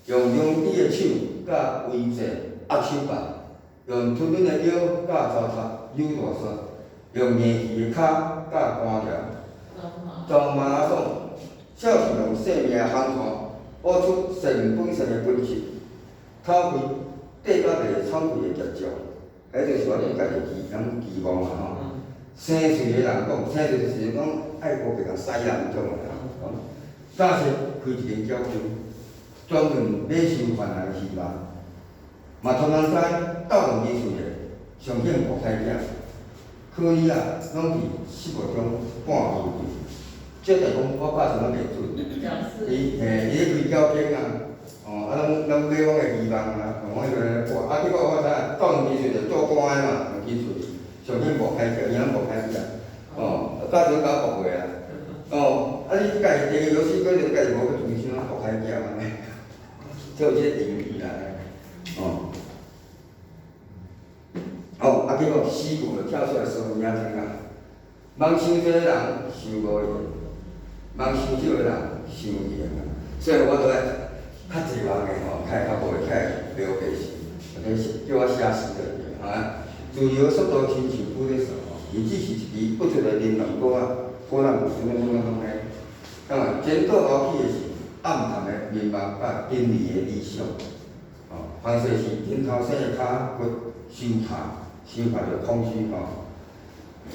用两指的手甲微细握手把，用吞吞的腰甲糟蹋扭大山，用硬气的脚甲竿条，走马拉松，少是用生命的航看。挖出神本身的本质，透开底甲袂敞开的结晶，迄就是我哋家己期望嘛吼。生喙的人讲，生喙就是讲爱国别人使人种的啦。早些开一间教堂，专门买收犯人的希望。嘛，通人知斗阵艺术的上幸福太囝，考验啊，拢伫15中半后位。这就讲我拍算拢袂准，伊开教堂啊，拢买我的希望啊，我迄个我结果我知影斗阵艺术就做官的嘛，用技术，上幸福太囝，伊拢无歹囝，到时甲我误会啊，你家己第个游戏规则家己无去遵守，无歹囝安尼，做这个隐喻啦，结果死句就跳出来说名称啊。梦想多的人想无闲，梦想少的人想闲啊。所以我都爱较侪人的吼，较无会较了解是，叫我写诗就对啊。自由速度亲像不咧说吼，伊只是一支不出来冷冷歌啊，可能有什么的。前倒后去的是暗淡的迷茫甲坚毅的理想。凡说是顶头生的脚骨受怕着空虚吼，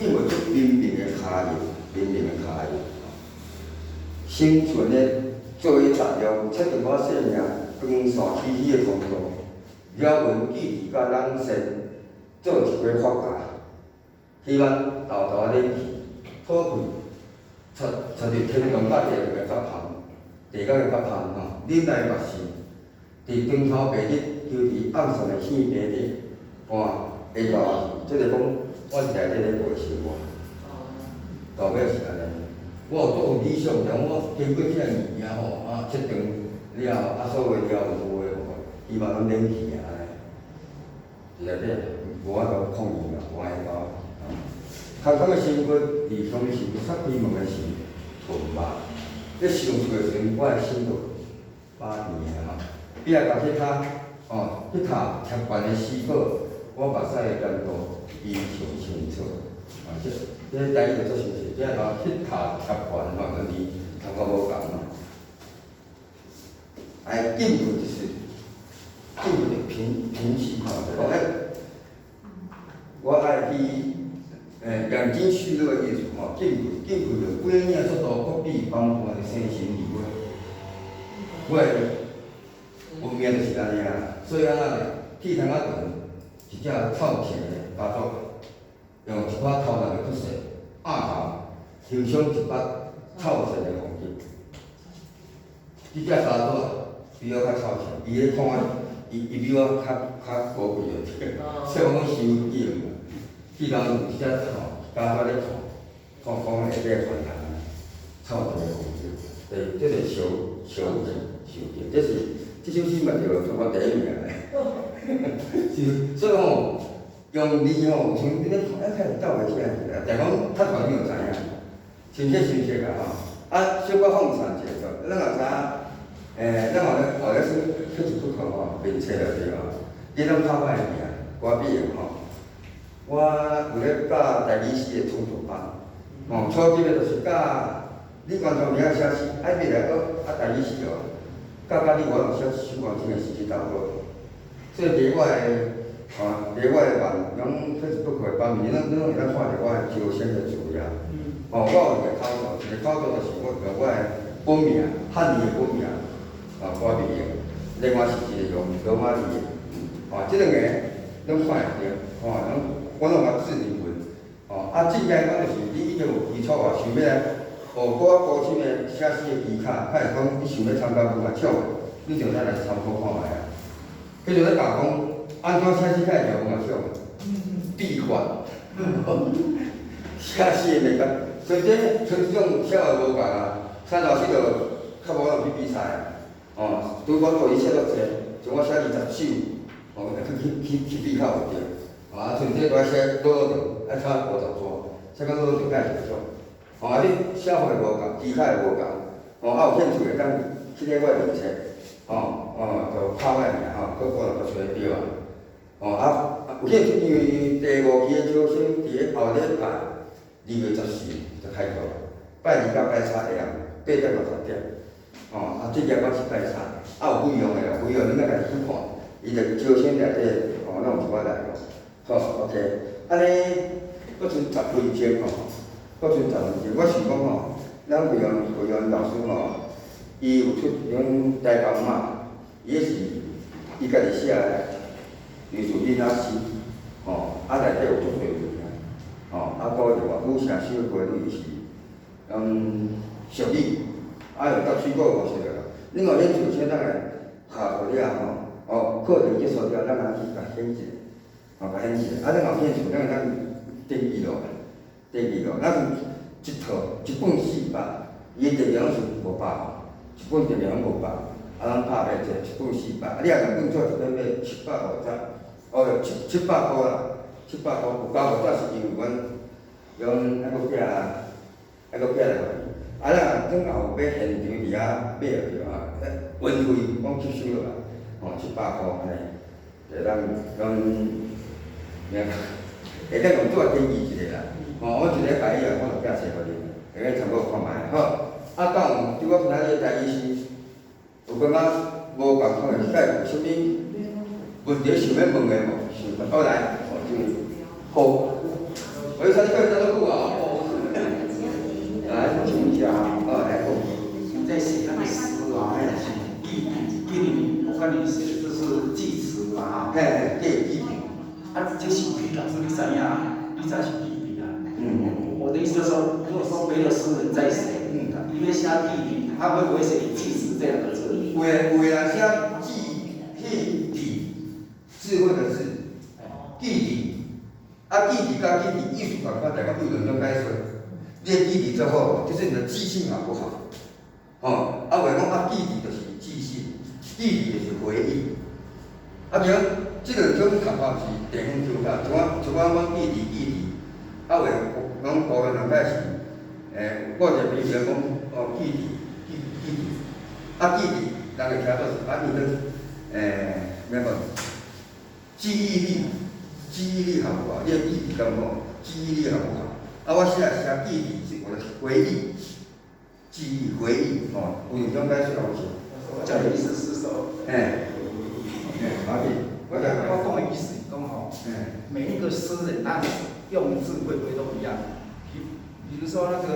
因为足明明的脚印，生存的作为杂粮，切断我生命光线起起的通道，了文记字甲人生做一回发芽，希望豆豆的冷气土气。插着天龙八地个法盘，地角个法盘吼，忍耐默视，伫长头白日，求伫暗算的性平日，看下到即个讲，我是内底咧过生活，代表是安尼。我有足有理想，但我经过遮物件吼，设定了，所有了有无诶无，希望咱冷气啊安尼，是安尼，无法度抗议嘛，无爱到。空空的生活，理想的生活，较开门的是豚肉。咧想厝的时阵，我的心都8年啊吼。比啊甲迄骹迄骹贴悬的诗稿，我目屎会干多，伊上清楚。这台语就做清楚，这甲迄骹贴悬跟伊感觉无共嘛。进步就是进步的平息吼，就讲我爱去。养精蓄锐的意思吼，进步着几年速度，国比方般的生形礼物。我文明就是安尼啊，所以安怎咧，铁窗仔长，一只透气的家族，用一把透人的骨色暗头，欣赏一把透色的风景。即只沙土比我较透气，伊咧看伊比我较高贵着，所以我讲收紧。既然有一只吼，家伙咧看下底个环境，透气的风景，这个小景，这首诗嘛就我第一名咧。所以吼，用字吼，像你咧看，较有斗个啥但讲较传统知影，亲切个吼。小可放散者个，咱若知影，咱后咧说去一不可吼，面册了对吼，你拢拍歹名，我比用吼。我有咧教台语诗的初读班，初级的就是教你完全名写诗，爱未来搁台语诗哦，教你我用写许完整的诗去投入。所以伫我的网，拢Facebook的版面，恁会当看着我的招生的资料。我有一个口号，就是我用我的本名，汉字的本名，我未用，另外是一个用罗马字的，即两个拢看会着，我拢嘛自认为，正经讲就是你已经有基础啊，想要来学高深的写诗的技巧，较会讲你想要参加文学奖，你就再来参考看卖啊。佮就咧教讲，安怎写诗较会得文学奖？闭环，写诗的美感，所以这种写的无共啊。3老师就较无人去比赛，拄我做伊写作册，像我写20首，去比较有着。像这我写老长，爱差50撮，写到老长才会奖。你写法无共，技巧也无共，有兴趣会当去咧我面册，就拍我名搁可能就找着啊。有兴趣因为第5期的招生伫咧后礼拜2月14就开课，拜2到拜3下暗8点到10点。这个我是拜3，有费用的啦，费用你莫家己去看，伊就招生内底拢有一寡内容。好 ，OK， 安尼，搁剩10分钟搁剩10分钟。我想讲吼，咱培养老师吼，伊有出种台工嘛，伊是伊家己写的，艺术囡仔诗，内底有足侪物件，搁着外语城市规律是，俗语，用到水果模式个。另外，恁就请咱来下课了吼，课程结束了，咱来去甲显一下。甲显示，咱后片厝，咱登记落，咱一套一本400，伊的电量是500吼，一本电量500，咱拍卖者一本400，你若2本做一本要750，700块啦，750 700块，有交无，则是因为阮还佫寄来互伊。啊，咱等后要现场伫遐买着啊，运费讲吸收落来，700块安尼，会当会当用做建议一个啦。我一个家己啊，我就寄册互你，会使参考看卖。好，啊，讲对我今仔日台医师，有感觉无共款的，介有啥物问题想要问的无？好来，好，我要参加这个课啊。来，请一下，来，在写那个诗啊，我看你写的这是祭词嘛，嘿，对，祭。这是批老师你怎样？你咋去批评啊？我的意思就是说，如果说别的诗人在写，因为写批评，他会不会写“祭词”这两个字？有的写祭体，智慧的智，祭体，祭体甲祭体艺术感觉大家有两种解说。你的记忆做好，就是你的记性也不好。话讲记忆就是记性，记忆就是回忆。其实这两种看法是地方相差，像阮记忆，话讲古人人解是，我一个比如讲记忆，记忆，人会听做是伊做咩个？记忆力好不好？你的记忆敢好？记忆力好不好？我写记忆是我的回忆，记忆回忆有两种解说方式。我讲的意思是说，好的，我讲的意思是讲每一个诗人他用字会不会都一样？比如说那个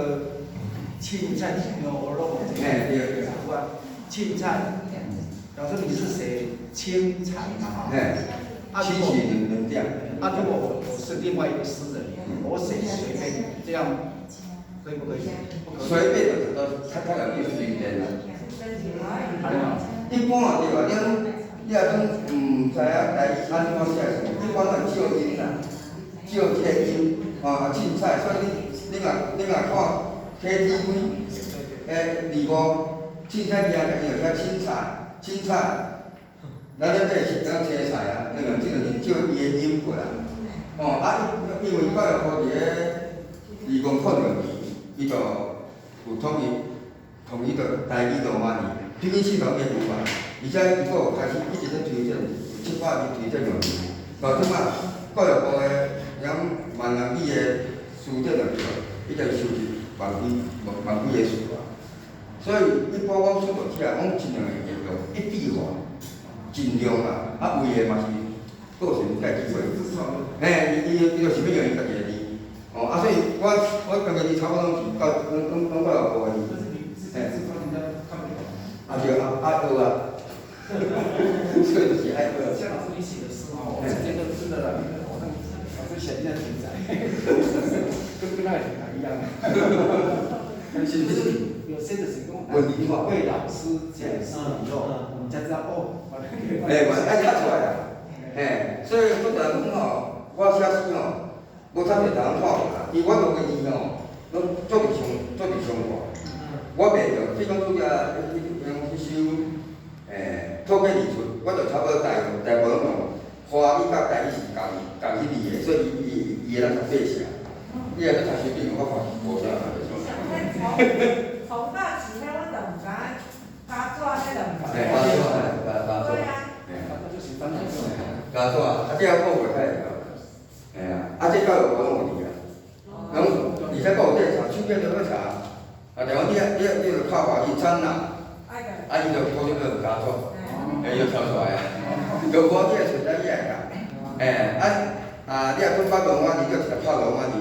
青菜牛肉，对，青菜，假如说你是写青菜嘛，七喜能这样。如果我是另外一个诗人，我写随便这样，可以不可以？随便就较有艺术精神啦。一般啊对吧？你若讲唔知影台语安怎写，一般都照音啦，照这个音凊彩，所以你若看 KTV，字幕凊彩听个伊就写凊彩。咱这是讲青菜啊，这个是照伊的音过来。因为教育部伫个义工课堂伊就有统一着台语罗马字，平均系统也有嘛，而且伊佫有开始一直在推荐700去推荐用字。到即马教育部的万能语的书店就已经收集万几个书啊。所以一般我创作起来，我尽量会用一笔化，尽量啦，为的嘛是。个性介机会，伊就想要用伊家己的字，所以我家己字差不多拢是教育部的字，对所以就是爱学。像老师你写的诗我真的老师写的挺窄，跟那个一样。有些的是讲，为老师讲诗以后，你才知道爱看出来啦。所以做人讲我写诗无太侪人看过啦，因为我用的字拢做伫上化。我袂着，比如讲拄则迄首土鸡字出，我就差不多大部拢用华语甲台语是共迄字的，所以伊会当读八成。你若去读书本，我看无啥看袂出。从大起那我等加做那等。加做。加做这个我袂太会这教育部拢有伫而且佫有这查，手机就要查，台湾你就靠华语餐啦，伊就高中就加做，就跳出来啊，就无你个存在你来教，你若讲捌罗马字，就直接拍罗马字，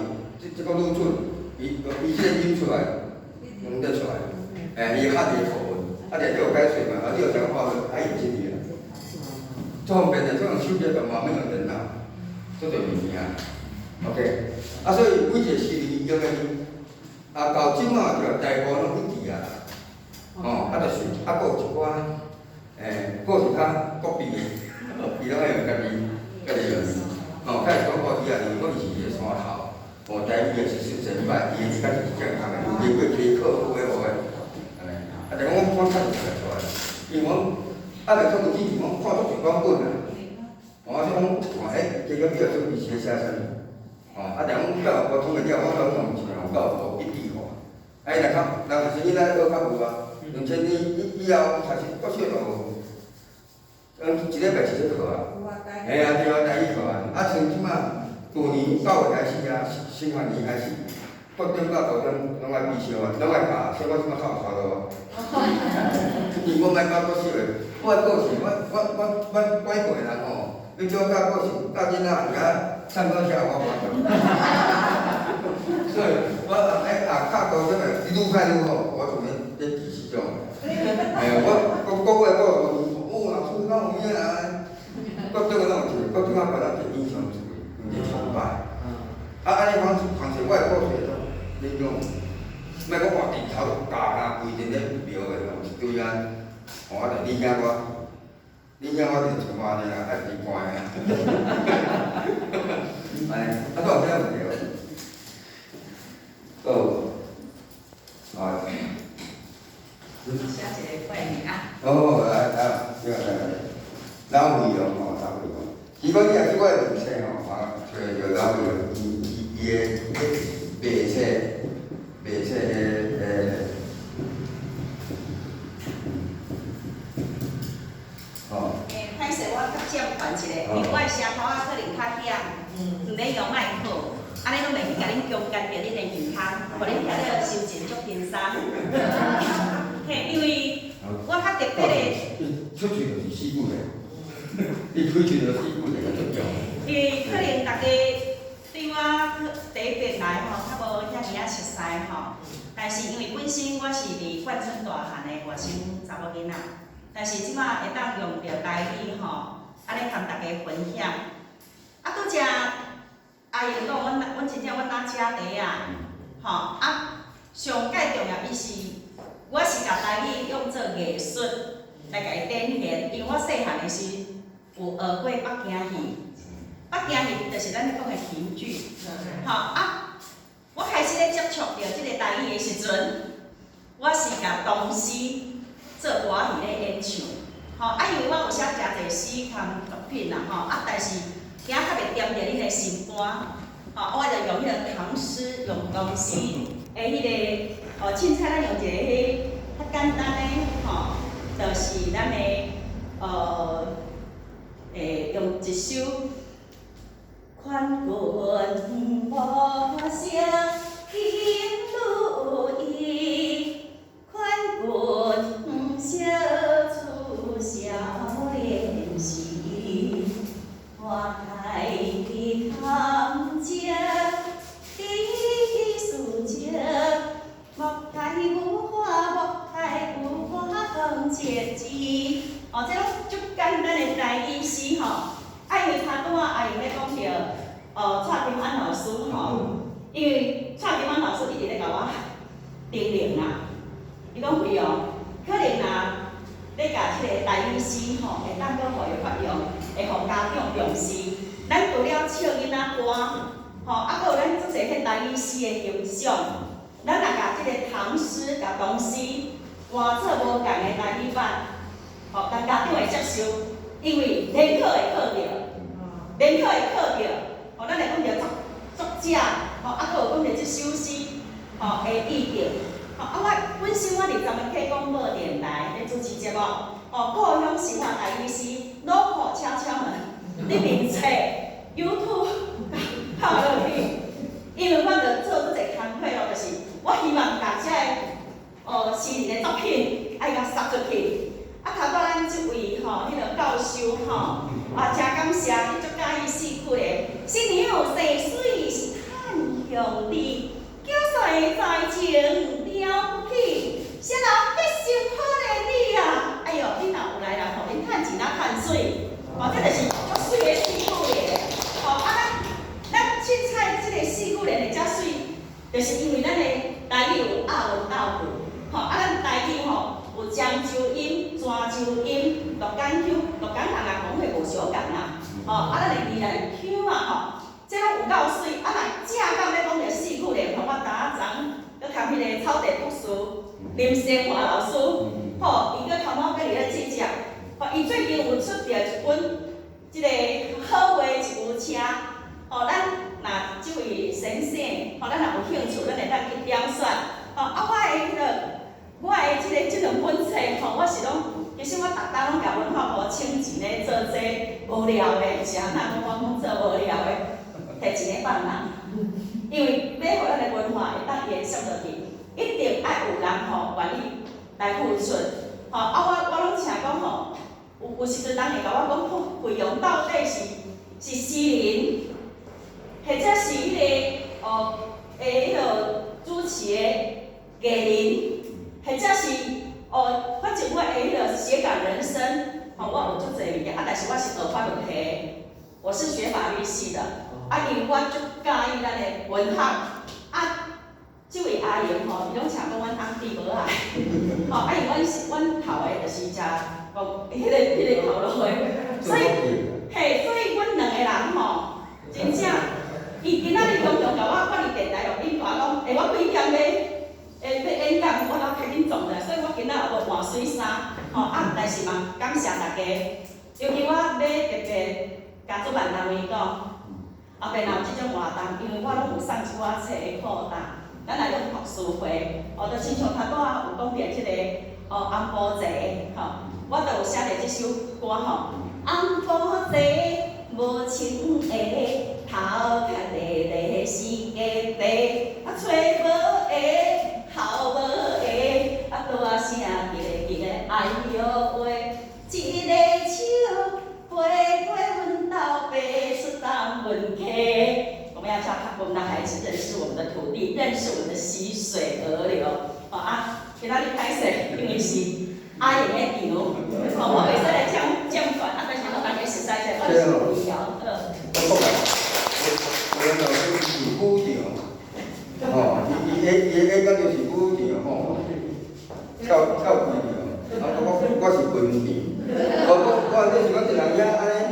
这个愈准，伊这个音出来，弄得出来，伊较侪口文，就有解说嘛，你有讲话文，眼睛哩。最方便的，这种手机就慢慢用电脑，做着物件。OK，所以每一个诗人用的字，到即马就大部拢去记啊。就是佫有一寡，佫是较国别的，伊拢爱用家己用字。假如讲我伊如果伊是一个山头，台语也是1000摆，伊是家己是正常的，伊过溪口有诶无诶，但是我看出来出来，因为我袂看有字，我看足一本本啊。我说讲，这个表准备写啥物？但阮教我统个了，我讲讲一个教1笔吼。伊若是囡仔学较有啊，2000年以后开始国小就一礼拜一节课啊。对啊，台语课啊，像即马去年9月开始啊，新学年开始，国中到高中拢爱必修啊，拢爱教，所以我即马较有操劳。因为我莫教国小的，我的个性，我一个人吼。你叫我教个性，教囡仔而家上课下我无法度。所以我教高中的愈快愈好，我从咧支持种。我个老师讲有影啊，国中个拢有，国中啊班啊就印象深刻，有点崇拜。安尼方式我会告诉你种，莫讲话地头教规定咧庙个一堆啊，我就你惊我。你讲我就是像我安尼啊，爱离开啊。都有啥问题？小姐欢迎啊！老会用吼，老会用。如果你也去我的面册吼，找着老会用，伊个面册歹势，我较占传一个，因为我的声头可能较响，唔免用麦克，安尼拢袂去甲恁强奸着恁的耳孔，互恁听了心情足轻松。嘿，因为我较特别的。出嘴就是死骨的，伊开嘴就死骨的，足强。因为可能大家对我第一遍来吼，较无遐尔啊熟悉吼，但是因为本身我是伫眷村大汉的外省查某囡仔。但是即马会当用着台语吼，安尼同大家分享。拄则阿姨讲，阮真正哪食茶啊，吼上介重要伊是，我是甲台语用做艺术来甲伊展现，因为我细汉的时有学过北京戏，北京戏就是咱咧讲的评剧，吼我开始咧接触着即个台语的时阵，我是甲同时。做歌戏咧演唱，因为我有写诚侪诗刊作品啦，但是惊较袂掂着恁的心肝，我就用迄个唐诗用唐诗的迄个，凊彩咱用一个较简单的，就是咱的用一首款棍无声金如意，款棍。小厝少年时，花开的汤汁滴数折，木台无花，木台无花风切枝。这拢足简单的台语诗吼。因为头拄阿姨咧讲着，蔡金安老师因为蔡金安老师一直咧甲我叮咛啦，伊讲会哦。可能咧甲即个台语诗会当搁互伊发扬，会互家长重视。咱除了唱囡仔歌，还有咱做些台语诗的欣赏。咱若甲即个唐诗、甲唐诗换做无共的台语版，咱家长会接受，因为联考会考着，咱会讲着作者，还有讲着即首诗，的意境。我本身我伫咱们客广播电台咧主持节目，故乡神话台语诗，老婆敲敲门，你面册 YouTube 拍落去，因为我着做做一工课咯，就是我希望大家的诗人的作品爱甲撒出去。头摆咱即位迄个教授真感谢你足介意四句的，新娘细水是叹乡里。叫谁在情了不起？啥人必心可怜你啊！哎哟，你若有来人，互恁趁钱趁水，这就是足水的四句咧。咱凊彩即个四句咧会遮水，就是因为咱的台语有押韵倒句，咱台语有漳州音、泉州音、鹿港腔，鹿港人啊讲话无相共啦，咱的字来腔啊这拢有够水，若正到咧讲着四句咧，我昨昨佮迄个草地博士林生华老师，伊佮头毛甲伊咧制作，伊最近有出着一本即个车，吼，咱若即位先生，吼，咱若有兴趣，咱会当去点选，吼，啊，我的即两本册，吼，我是拢，其实我逐当拢甲文化部请钱咧做这无聊的，是安那我讲做无聊的，摕钱咧放人，因为要互咱的文化会当延续落去，一定爱有人吼愿意来付出，吼，啊，我拢请讲吼，有时阵人会甲我讲，费用到底是私人，或者是迄个迄个主持的艺人。或者是反正我的迄个写感人生，我有足侪物件，但是我是学法律系，我是学法律系的，因为我足介意咱的文学，即位阿姨伊拢请讲阮翁弟无啊，因为阮头的就是食迄个头路的，所以阮两个人真正，伊今仔日常常甲我看伊电台录音带讲，我几点要演讲，我老开紧撞的，所以我今仔也无换水衫，但是嘛感谢大家，尤其我要特别甲主办单位讲，后边若有即种活动，因为我拢有送一寡册的课单，咱来用读书会，就亲像头拄仔有讲到即个红布节，我就有写着即首歌红布节无情的，头壳热热是假白，找无下。好无个，大声记个，哎哟喂，一个手飞过阮头爸出当问客。我们要教我们的孩子认识我们的土地，认识我们的溪水河流。今仔日歹势，因为是阿爷的场，我袂使来讲团，但是大家实在在二十五条。我老师是武场。伊演讲就是武场跳舞场，我是文场。我这是讲一人遐安尼，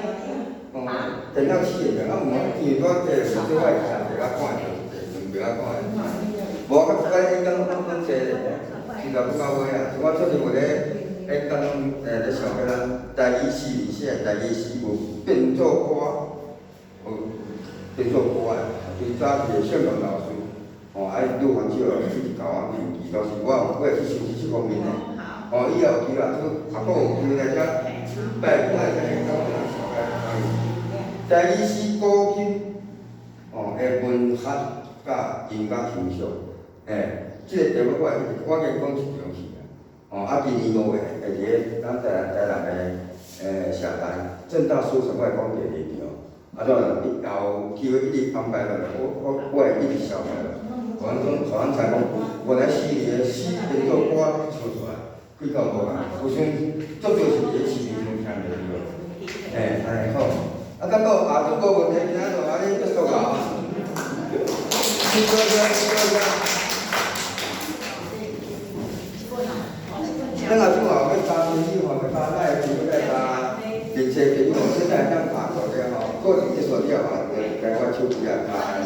电脑试的，因为我这小说我会看袂晓看，袂晓看。无我演讲拢济，其实不到尾啊。我最近有咧演讲咧上个咱台语诗里写台语诗有变做歌，变做歌啊，最早是向阳老师。陆环少老师一教我编辑，都是我会去收集这方面的。以后有机会，阿哥有机会来遮拜拜来讲台语诗古今的文学甲音乐欣赏，即个题目我已经讲一场去啊。今年5月会伫咱台南的社台正大书城我会讲第2场，有机会一直安排落来，我会一直消化落。传统采讲，原来诗里的诗变做歌唱出来，几到无啊？有时足多是伫咧市面上听袂到，安尼好。等到下次无问题，今仔就安尼结束啊。谢谢。等下中后要加天气，要加咱机会来加电车朋友，现在咱拍过了过年结束了后，该我手机也加安尼。